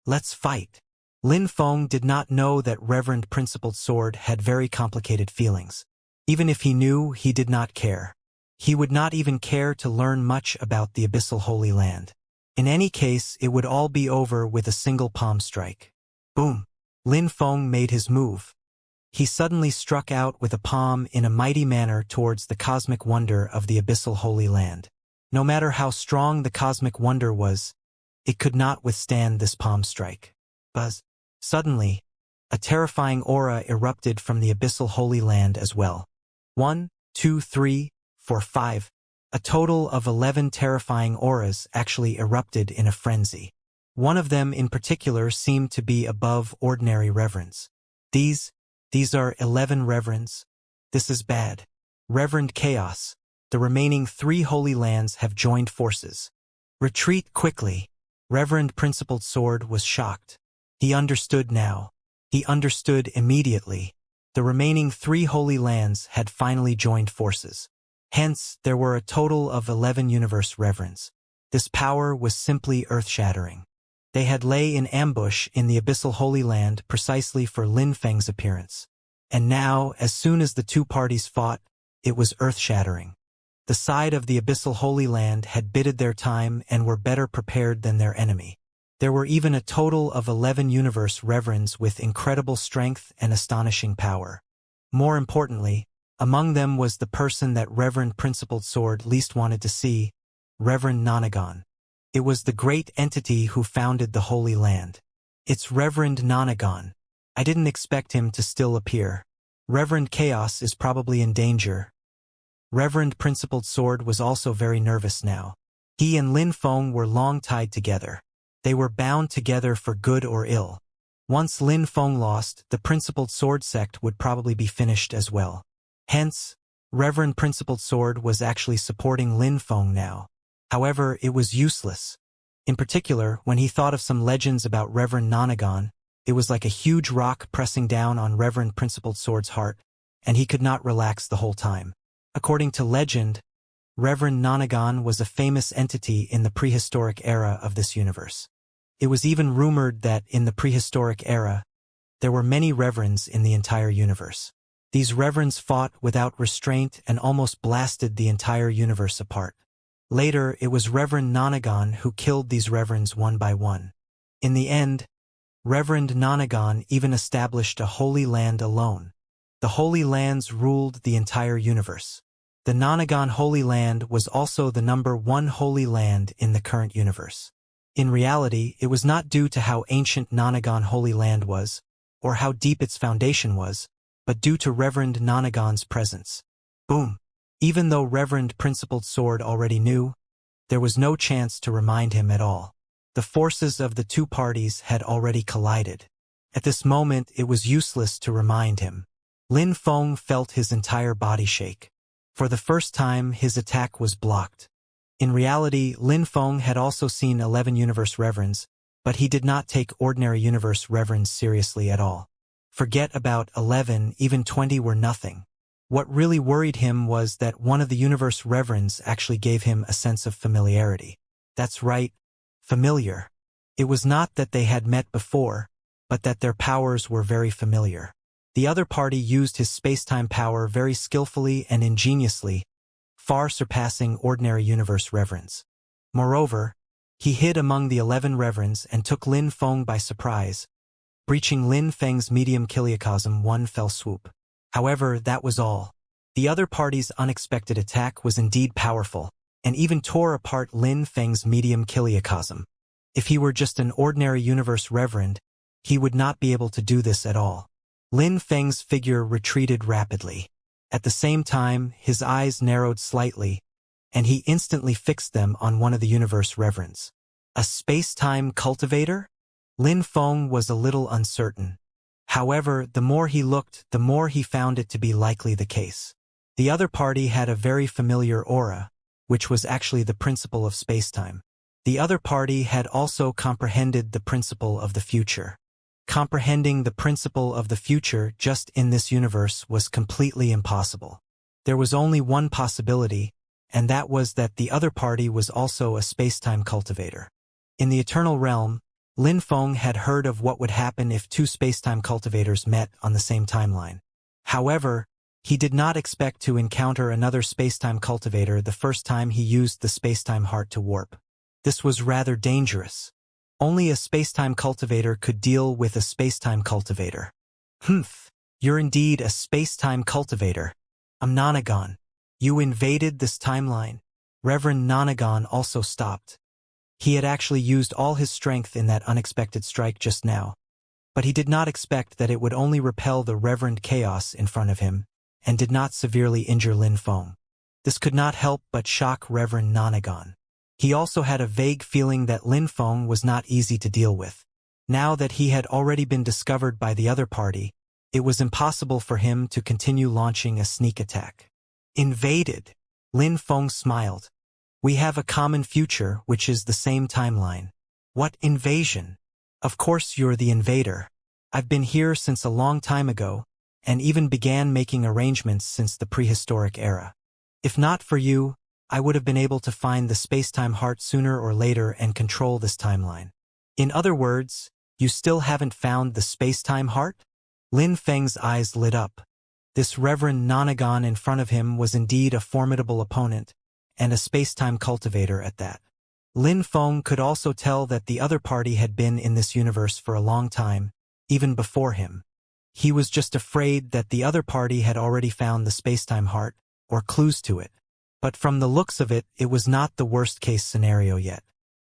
Let's fight. Lin Feng did not know that Reverend Principled Sword had very complicated feelings. Even if he knew, he did not care. He would not even care to learn much about the Abyssal Holy Land. In any case, it would all be over with a single palm strike. Boom! Lin Feng made his move. He suddenly struck out with a palm in a mighty manner towards the cosmic wonder of the Abyssal Holy Land. No matter how strong the cosmic wonder was, it could not withstand this palm strike. Buzz! Suddenly, a terrifying aura erupted from the Abyssal Holy Land as well. 1, 2, 3, 4, 5. A total of 11 terrifying auras actually erupted in a frenzy. One of them in particular seemed to be above ordinary reverence. These are 11 reverends. This is bad. Reverend Chaos. The remaining 3 holy lands have joined forces. Retreat quickly. Reverend Principled Sword was shocked. He understood now. He understood immediately. The remaining 3 holy lands had finally joined forces. Hence, there were a total of 11 universe reverends. This power was simply earth-shattering. They had lay in ambush in the Abyssal Holy Land precisely for Lin Feng's appearance. And now, as soon as the 2 parties fought, it was earth-shattering. The side of the Abyssal Holy Land had bided their time and were better prepared than their enemy. There were even a total of 11 universe reverends with incredible strength and astonishing power. More importantly, among them was the person that Reverend Principled Sword least wanted to see, Reverend Nonagon. It was the great entity who founded the Holy Land. It's Reverend Nonagon. I didn't expect him to still appear. Reverend Chaos is probably in danger. Reverend Principled Sword was also very nervous now. He and Lin Feng were long tied together. They were bound together for good or ill. Once Lin Feng lost, the Principled Sword sect would probably be finished as well. Hence, Reverend Principled Sword was actually supporting Lin Feng now. However, it was useless. In particular, when he thought of some legends about Reverend Nonagon, it was like a huge rock pressing down on Reverend Principled Sword's heart, and he could not relax the whole time. According to legend, Reverend Nonagon was a famous entity in the prehistoric era of this universe. It was even rumored that in the prehistoric era, there were many reverends in the entire universe. These reverends fought without restraint and almost blasted the entire universe apart. Later, it was Reverend Nonagon who killed these reverends one by one. In the end, Reverend Nonagon even established a holy land alone. The holy lands ruled the entire universe. The Nonagon Holy Land was also the #1 holy land in the current universe. In reality, it was not due to how ancient Nonagon Holy Land was, or how deep its foundation was, but due to Reverend Nonagon's presence. Boom! Even though Reverend Principled Sword already knew, there was no chance to remind him at all. The forces of the 2 parties had already collided. At this moment, it was useless to remind him. Lin Feng felt his entire body shake. For the first time, his attack was blocked. In reality, Lin Feng had also seen 11 universe reverends, but he did not take ordinary universe reverends seriously at all. Forget about 11, even 20 were nothing. What really worried him was that one of the universe reverends actually gave him a sense of familiarity. That's right, familiar. It was not that they had met before, but that their powers were very familiar. The other party used his space-time power very skillfully and ingeniously, far surpassing ordinary universe reverends. Moreover, he hid among the 11 reverends and took Lin Feng by surprise, breaching Lin Feng's medium kiliocosm one fell swoop. However, that was all. The other party's unexpected attack was indeed powerful, and even tore apart Lin Feng's medium kiliocosm. If he were just an ordinary universe reverend, he would not be able to do this at all. Lin Feng's figure retreated rapidly. At the same time, his eyes narrowed slightly, and he instantly fixed them on one of the universe reverends. A space-time cultivator? Lin Feng was a little uncertain. However, the more he looked, the more he found it to be likely the case. The other party had a very familiar aura, which was actually the principle of space-time. The other party had also comprehended the principle of the future. Comprehending the principle of the future just in this universe was completely impossible. There was only one possibility, and that was that the other party was also a space-time cultivator. In the eternal realm, Lin Feng had heard of what would happen if two spacetime cultivators met on the same timeline. However, he did not expect to encounter another spacetime cultivator the first time he used the spacetime heart to warp. This was rather dangerous. Only a spacetime cultivator could deal with a spacetime cultivator. Humph, you're indeed a spacetime cultivator. Nonagon. You invaded this timeline. Reverend Nonagon also stopped. He had actually used all his strength in that unexpected strike just now. But he did not expect that it would only repel the Reverend Chaos in front of him, and did not severely injure Lin Feng. This could not help but shock Reverend Nonagon. He also had a vague feeling that Lin Feng was not easy to deal with. Now that he had already been discovered by the other party, it was impossible for him to continue launching a sneak attack. Invaded. Lin Feng smiled. We have a common future, which is the same timeline. What invasion? Of course you're the invader. I've been here since a long time ago, and even began making arrangements since the prehistoric era. If not for you, I would have been able to find the spacetime heart sooner or later and control this timeline. In other words, you still haven't found the spacetime heart? Lin Feng's eyes lit up. This Reverend Nonagon in front of him was indeed a formidable opponent, and a spacetime cultivator at that. Lin Feng could also tell that the other party had been in this universe for a long time, even before him. He was just afraid that the other party had already found the spacetime heart, or clues to it. But from the looks of it, it was not the worst-case scenario yet.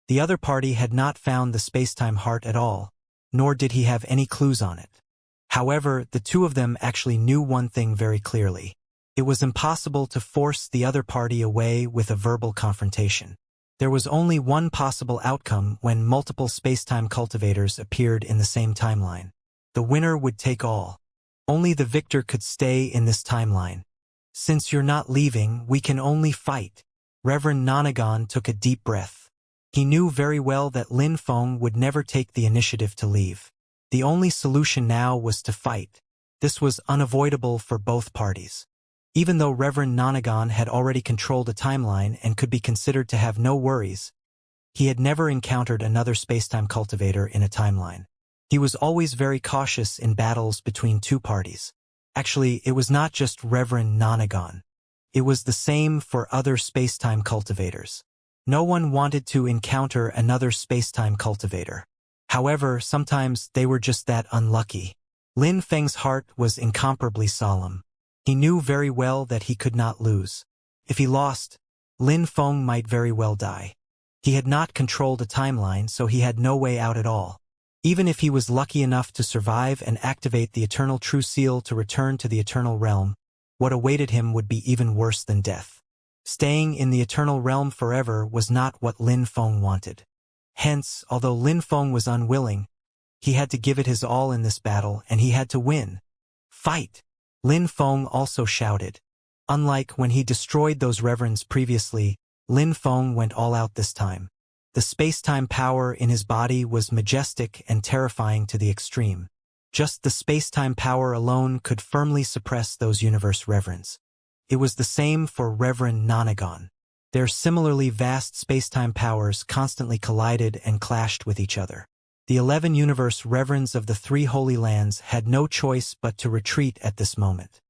The other party had not found the spacetime heart at all, nor did he have any clues on it. However, the two of them actually knew one thing very clearly. It was impossible to force the other party away with a verbal confrontation. There was only one possible outcome when multiple spacetime cultivators appeared in the same timeline. The winner would take all. Only the victor could stay in this timeline. Since you're not leaving, we can only fight. Reverend Nonagon took a deep breath. He knew very well that Lin Feng would never take the initiative to leave. The only solution now was to fight. This was unavoidable for both parties. Even though Reverend Nonagon had already controlled a timeline and could be considered to have no worries, he had never encountered another spacetime cultivator in a timeline. He was always very cautious in battles between two parties. Actually, it was not just Reverend Nonagon. It was the same for other spacetime cultivators. No one wanted to encounter another spacetime cultivator. However, sometimes they were just that unlucky. Lin Feng's heart was incomparably solemn. He knew very well that he could not lose. If he lost, Lin Feng might very well die. He had not controlled a timeline, so he had no way out at all. Even if he was lucky enough to survive and activate the Eternal True Seal to return to the Eternal Realm, what awaited him would be even worse than death. Staying in the Eternal Realm forever was not what Lin Feng wanted. Hence, although Lin Feng was unwilling, he had to give it his all in this battle, and he had to win. Fight! Lin Feng also shouted. Unlike when he destroyed those reverends previously, Lin Feng went all out this time. The space-time power in his body was majestic and terrifying to the extreme. Just the space-time power alone could firmly suppress those universe reverends. It was the same for Reverend Nonagon. Their similarly vast space-time powers constantly collided and clashed with each other. The 11 universe reverends of the three Holy Lands had no choice but to retreat at this moment.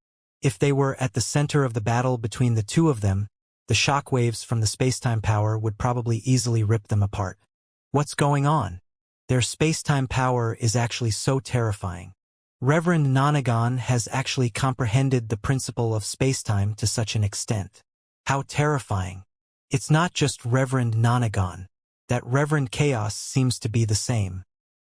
If they were at the center of the battle between the two of them, the shockwaves from the space-time power would probably easily rip them apart. What's going on? Their space-time power is actually so terrifying. Reverend Nonagon has actually comprehended the principle of space-time to such an extent. How terrifying. It's not just Reverend Nonagon. That Reverend Chaos seems to be the same.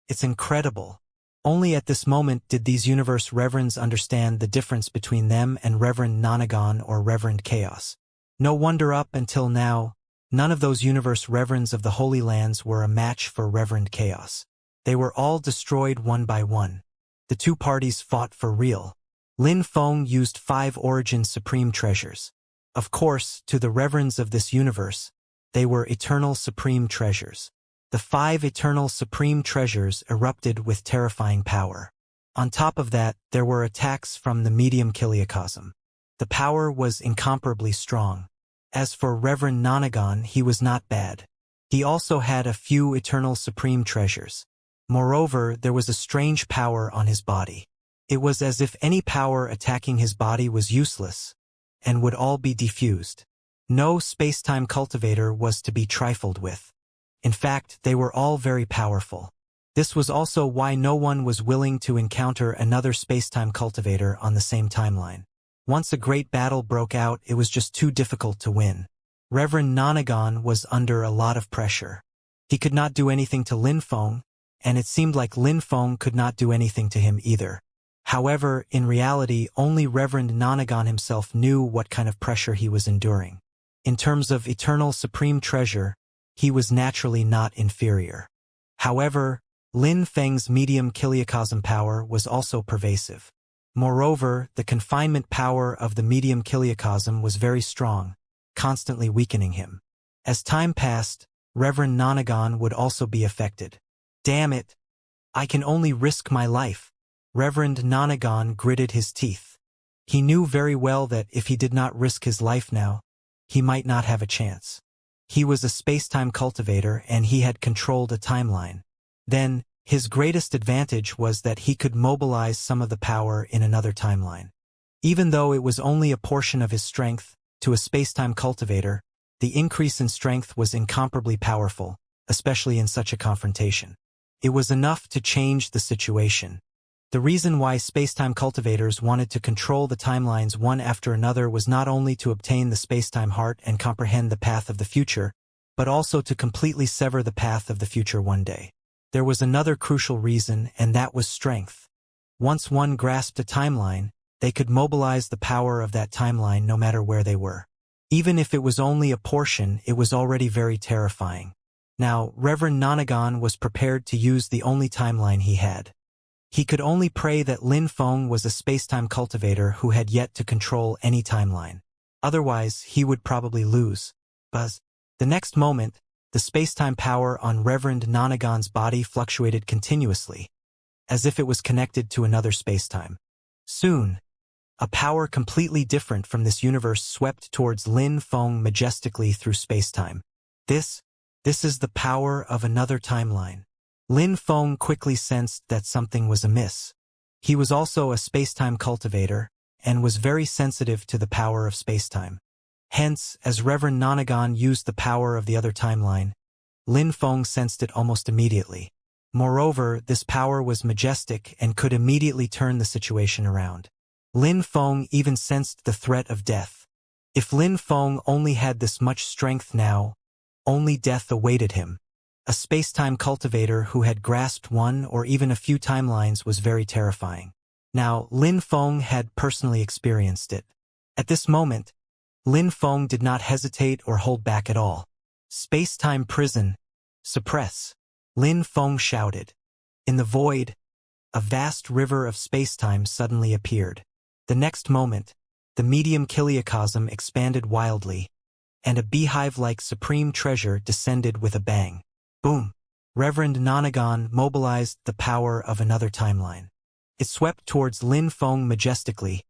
It's incredible. Only at this moment did these universe reverends understand the difference between them and Reverend Nonagon or Reverend Chaos. No wonder up until now, none of those universe reverends of the Holy Lands were a match for Reverend Chaos. They were all destroyed one by one. The two parties fought for real. Lin Feng used 5 Origin Supreme Treasures. Of course, to the reverends of this universe, they were eternal supreme treasures. The 5 eternal supreme treasures erupted with terrifying power. On top of that, there were attacks from the medium Kiliacosm. The power was incomparably strong. As for Reverend Nonagon, he was not bad. He also had a few eternal supreme treasures. Moreover, there was a strange power on his body. It was as if any power attacking his body was useless and would all be diffused. No space-time cultivator was to be trifled with. In fact, they were all very powerful. This was also why no one was willing to encounter another space-time cultivator on the same timeline. Once a great battle broke out, it was just too difficult to win. Reverend Nonagon was under a lot of pressure. He could not do anything to Lin Feng, and it seemed like Lin Feng could not do anything to him either. However, in reality, only Reverend Nonagon himself knew what kind of pressure he was enduring. In terms of eternal supreme treasure, he was naturally not inferior. However, Lin Feng's medium kiliocosm power was also pervasive. Moreover, the confinement power of the medium kiliocosm was very strong, constantly weakening him. As time passed, Reverend Nonagon would also be affected. Damn it! I can only risk my life. Reverend Nonagon gritted his teeth. He knew very well that if he did not risk his life now, he might not have a chance. He was a space-time cultivator and he had controlled a timeline. Then, his greatest advantage was that he could mobilize some of the power in another timeline. Even though it was only a portion of his strength, to a space-time cultivator, the increase in strength was incomparably powerful, especially in such a confrontation. It was enough to change the situation. The reason why space-time cultivators wanted to control the timelines one after another was not only to obtain the space-time heart and comprehend the path of the future, but also to completely sever the path of the future one day. There was another crucial reason, and that was strength. Once one grasped a timeline, they could mobilize the power of that timeline no matter where they were. Even if it was only a portion, it was already very terrifying. Now, Reverend Nonagon was prepared to use the only timeline he had. He could only pray that Lin Feng was a space-time cultivator who had yet to control any timeline. Otherwise, he would probably lose. Buzz. The next moment, the space-time power on Reverend Nonagon's body fluctuated continuously, as if it was connected to another space-time. Soon, a power completely different from this universe swept towards Lin Feng majestically through space-time. This is the power of another timeline. Lin Feng quickly sensed that something was amiss. He was also a space-time cultivator, and was very sensitive to the power of space-time. Hence, as Reverend Nonagon used the power of the other timeline, Lin Feng sensed it almost immediately. Moreover, this power was majestic and could immediately turn the situation around. Lin Feng even sensed the threat of death. If Lin Feng only had this much strength now, only death awaited him. A space-time cultivator who had grasped one or even a few timelines was very terrifying. Now, Lin Feng had personally experienced it. At this moment, Lin Feng did not hesitate or hold back at all. Space-time prison. Suppress. Lin Feng shouted. In the void, a vast river of space-time suddenly appeared. The next moment, the medium kiliocosm expanded wildly, and a beehive-like supreme treasure descended with a bang. Boom! Reverend Nonagon mobilized the power of another timeline. It swept towards Lin Feng majestically,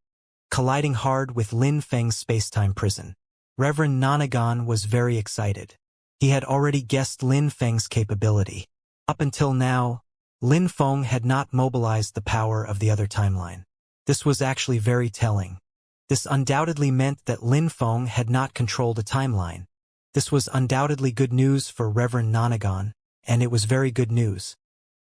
colliding hard with Lin Feng's space-time prison. Reverend Nonagon was very excited. He had already guessed Lin Feng's capability. Up until now, Lin Feng had not mobilized the power of the other timeline. This was actually very telling. This undoubtedly meant that Lin Feng had not controlled a timeline. This was undoubtedly good news for Reverend Nonagon, and it was very good news.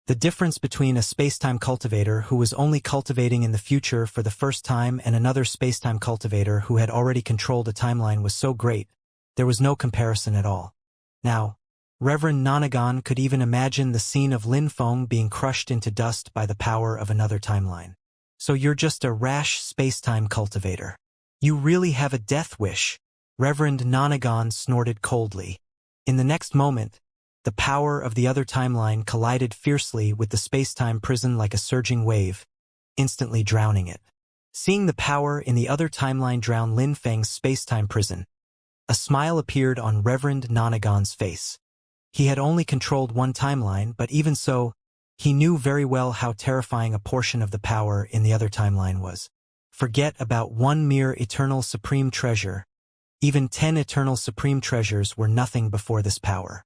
The difference between a space-time cultivator who was only cultivating in the future for the first time and another space-time cultivator who had already controlled a timeline was so great, there was no comparison at all. Now, Reverend Nonagon could even imagine the scene of Lin Feng being crushed into dust by the power of another timeline. So you're just a rash space-time cultivator. You really have a death wish. Reverend Nonagon snorted coldly. In the next moment, the power of the other timeline collided fiercely with the space-time prison like a surging wave, instantly drowning it. Seeing the power in the other timeline drown Lin Feng's space-time prison, a smile appeared on Reverend Nonagon's face. He had only controlled one timeline, but even so, he knew very well how terrifying a portion of the power in the other timeline was. Forget about one mere eternal supreme treasure. Even 10 eternal supreme treasures were nothing before this power.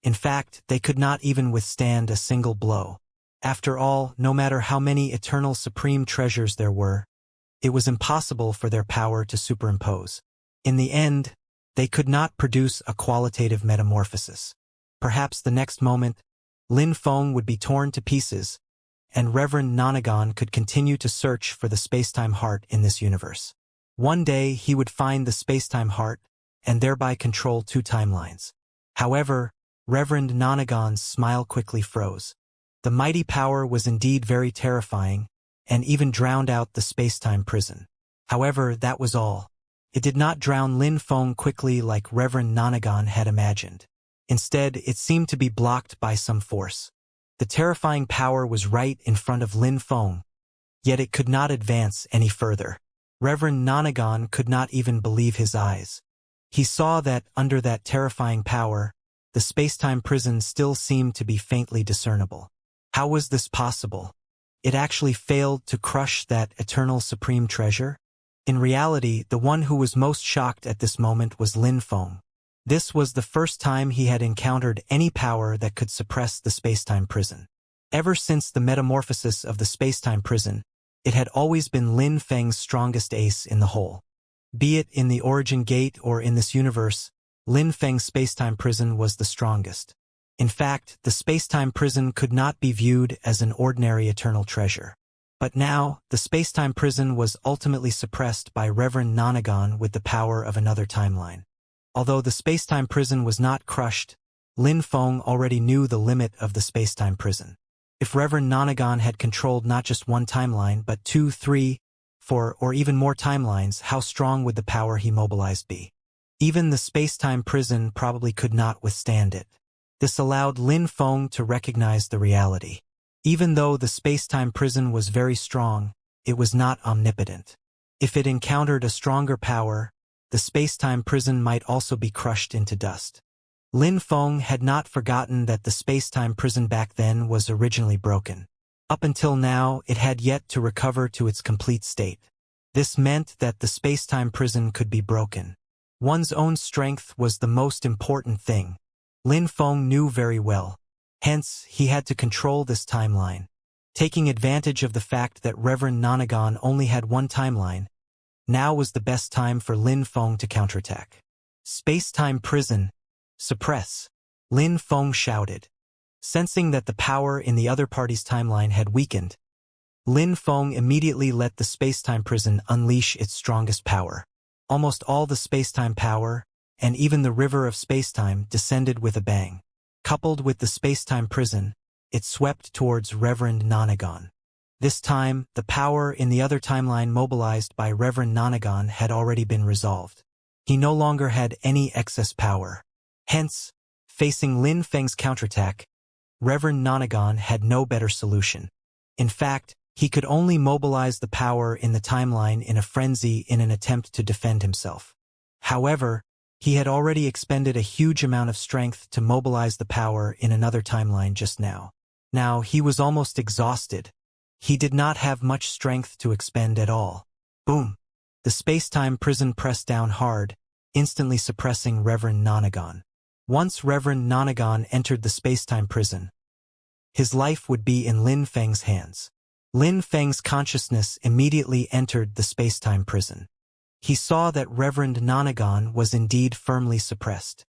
In fact, they could not even withstand a single blow. After all, no matter how many eternal supreme treasures there were, it was impossible for their power to superimpose. In the end, they could not produce a qualitative metamorphosis. Perhaps the next moment, Lin Feng would be torn to pieces, and Reverend Nonagon could continue to search for the spacetime heart in this universe. One day he would find the spacetime heart, and thereby control two timelines. However, Reverend Nonagon's smile quickly froze. The mighty power was indeed very terrifying, and even drowned out the spacetime prison. However, that was all. It did not drown Lin Feng quickly like Reverend Nonagon had imagined. Instead, it seemed to be blocked by some force. The terrifying power was right in front of Lin Feng, yet it could not advance any further. Reverend Nonagon could not even believe his eyes. He saw that, under that terrifying power, the spacetime prison still seemed to be faintly discernible. How was this possible? It actually failed to crush that eternal supreme treasure? In reality, the one who was most shocked at this moment was Lin Feng. This was the first time he had encountered any power that could suppress the spacetime prison. Ever since the metamorphosis of the spacetime prison, it had always been Lin Feng's strongest ace in the whole. Be it in the origin gate or in this universe, Lin Feng's spacetime prison was the strongest. In fact, the spacetime prison could not be viewed as an ordinary eternal treasure. But now, the spacetime prison was ultimately suppressed by Reverend Nonagon with the power of another timeline. Although the spacetime prison was not crushed, Lin Feng already knew the limit of the spacetime prison. If Reverend Nonagon had controlled not just one timeline but 2, 3, 4, or even more timelines, how strong would the power he mobilized be? Even the spacetime prison probably could not withstand it. This allowed Lin Feng to recognize the reality. Even though the spacetime prison was very strong, it was not omnipotent. If it encountered a stronger power, the spacetime prison might also be crushed into dust. Lin Feng had not forgotten that the spacetime prison back then was originally broken. Up until now, it had yet to recover to its complete state. This meant that the spacetime prison could be broken. One's own strength was the most important thing. Lin Feng knew very well. Hence, he had to control this timeline. Taking advantage of the fact that Reverend Nonagon only had one timeline, now was the best time for Lin Feng to counterattack. Spacetime prison. Suppress. Lin Feng shouted. Sensing that the power in the other party's timeline had weakened, Lin Feng immediately let the spacetime prison unleash its strongest power. Almost all the spacetime power, and even the river of spacetime, descended with a bang. Coupled with the spacetime prison, it swept towards Reverend Nonagon. This time, the power in the other timeline mobilized by Reverend Nonagon had already been resolved. He no longer had any excess power. Hence, facing Lin Feng's counterattack, Reverend Nonagon had no better solution. In fact, he could only mobilize the power in the timeline in a frenzy in an attempt to defend himself. However, he had already expended a huge amount of strength to mobilize the power in another timeline just now. Now, he was almost exhausted. He did not have much strength to expend at all. Boom! The spacetime prison pressed down hard, instantly suppressing Reverend Nonagon. Once Reverend Nonagon entered the spacetime prison, his life would be in Lin Feng's hands. Lin Feng's consciousness immediately entered the spacetime prison. He saw that Reverend Nonagon was indeed firmly suppressed.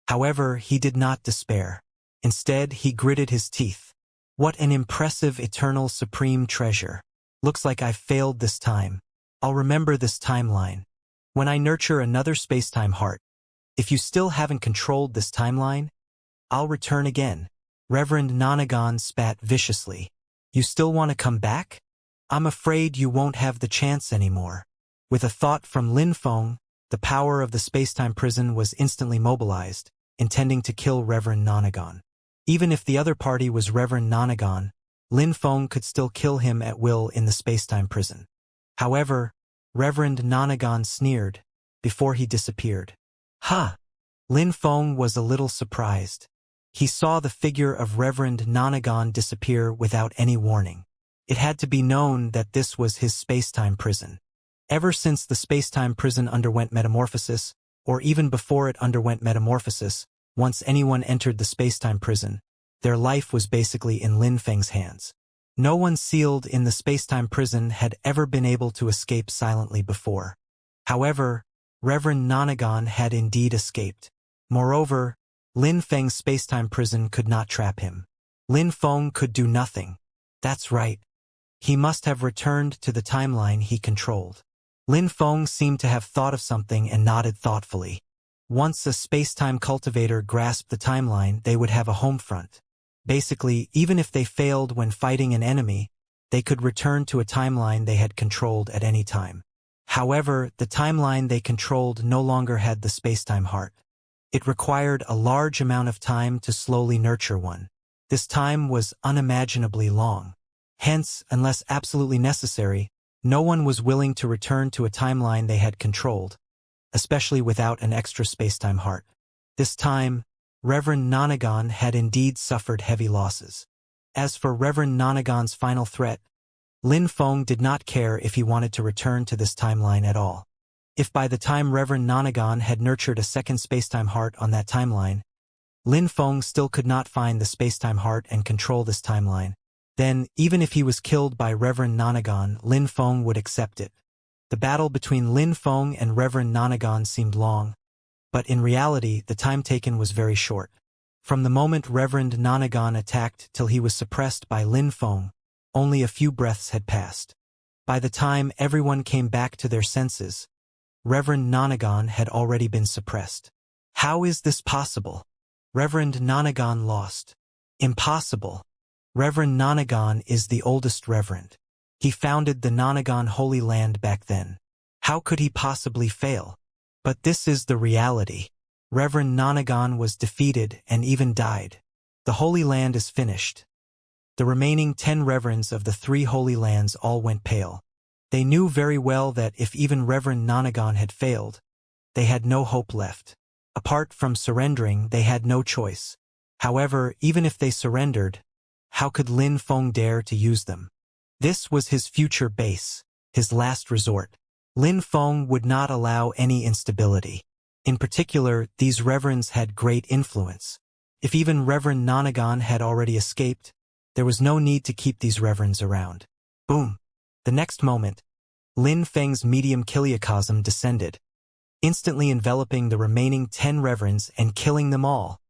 However, he did not despair. Instead, he gritted his teeth. What an impressive eternal supreme treasure. Looks like I've failed this time. I'll remember this timeline. When I nurture another spacetime heart, if you still haven't controlled this timeline, I'll return again. Reverend Nonagon spat viciously. You still want to come back? I'm afraid you won't have the chance anymore. With a thought from Lin Feng, the power of the spacetime prison was instantly mobilized, intending to kill Reverend Nonagon. Even if the other party was Reverend Nonagon, Lin Feng could still kill him at will in the spacetime prison. However, Reverend Nonagon sneered before he disappeared. Ha! Lin Feng was a little surprised. He saw the figure of Reverend Nonagon disappear without any warning. It had to be known that this was his spacetime prison. Ever since the spacetime prison underwent metamorphosis, or even before it underwent metamorphosis, once anyone entered the spacetime prison, their life was basically in Lin Feng's hands. No one sealed in the spacetime prison had ever been able to escape silently before. However, Reverend Nonagon had indeed escaped. Moreover, Lin Feng's spacetime prison could not trap him. Lin Feng could do nothing. That's right. He must have returned to the timeline he controlled. Lin Feng seemed to have thought of something and nodded thoughtfully. Once a spacetime cultivator grasped the timeline, they would have a home front. Basically, even if they failed when fighting an enemy, they could return to a timeline they had controlled at any time. However, the timeline they controlled no longer had the spacetime heart. It required a large amount of time to slowly nurture one. This time was unimaginably long. Hence, unless absolutely necessary, no one was willing to return to a timeline they had controlled, especially without an extra spacetime heart. This time, Reverend Nonagon had indeed suffered heavy losses. As for Reverend Nonagon's final threat, Lin Feng did not care if he wanted to return to this timeline at all. If by the time Reverend Nonagon had nurtured a second spacetime heart on that timeline, Lin Feng still could not find the spacetime heart and control this timeline, then, even if he was killed by Reverend Nonagon, Lin Feng would accept it. The battle between Lin Feng and Reverend Nonagon seemed long, but in reality the time taken was very short. From the moment Reverend Nonagon attacked till he was suppressed by Lin Feng, only a few breaths had passed. By the time everyone came back to their senses, Reverend Nonagon had already been suppressed. How is this possible? Reverend Nonagon lost. Impossible. Reverend Nonagon is the oldest reverend. He founded the Nonagon Holy Land back then. How could he possibly fail? But this is the reality. Reverend Nonagon was defeated and even died. The Holy Land is finished. The remaining 10 reverends of the 3 Holy Lands all went pale. They knew very well that if even Reverend Nonagon had failed, they had no hope left. Apart from surrendering, they had no choice. However, even if they surrendered, how could Lin Feng dare to use them? This was his future base, his last resort. Lin Feng would not allow any instability. In particular, these reverends had great influence. If even Reverend Nonagon had already escaped, there was no need to keep these reverends around. Boom! The next moment, Lin Feng's medium kiliocosm descended, instantly enveloping the remaining 10 reverends and killing them all.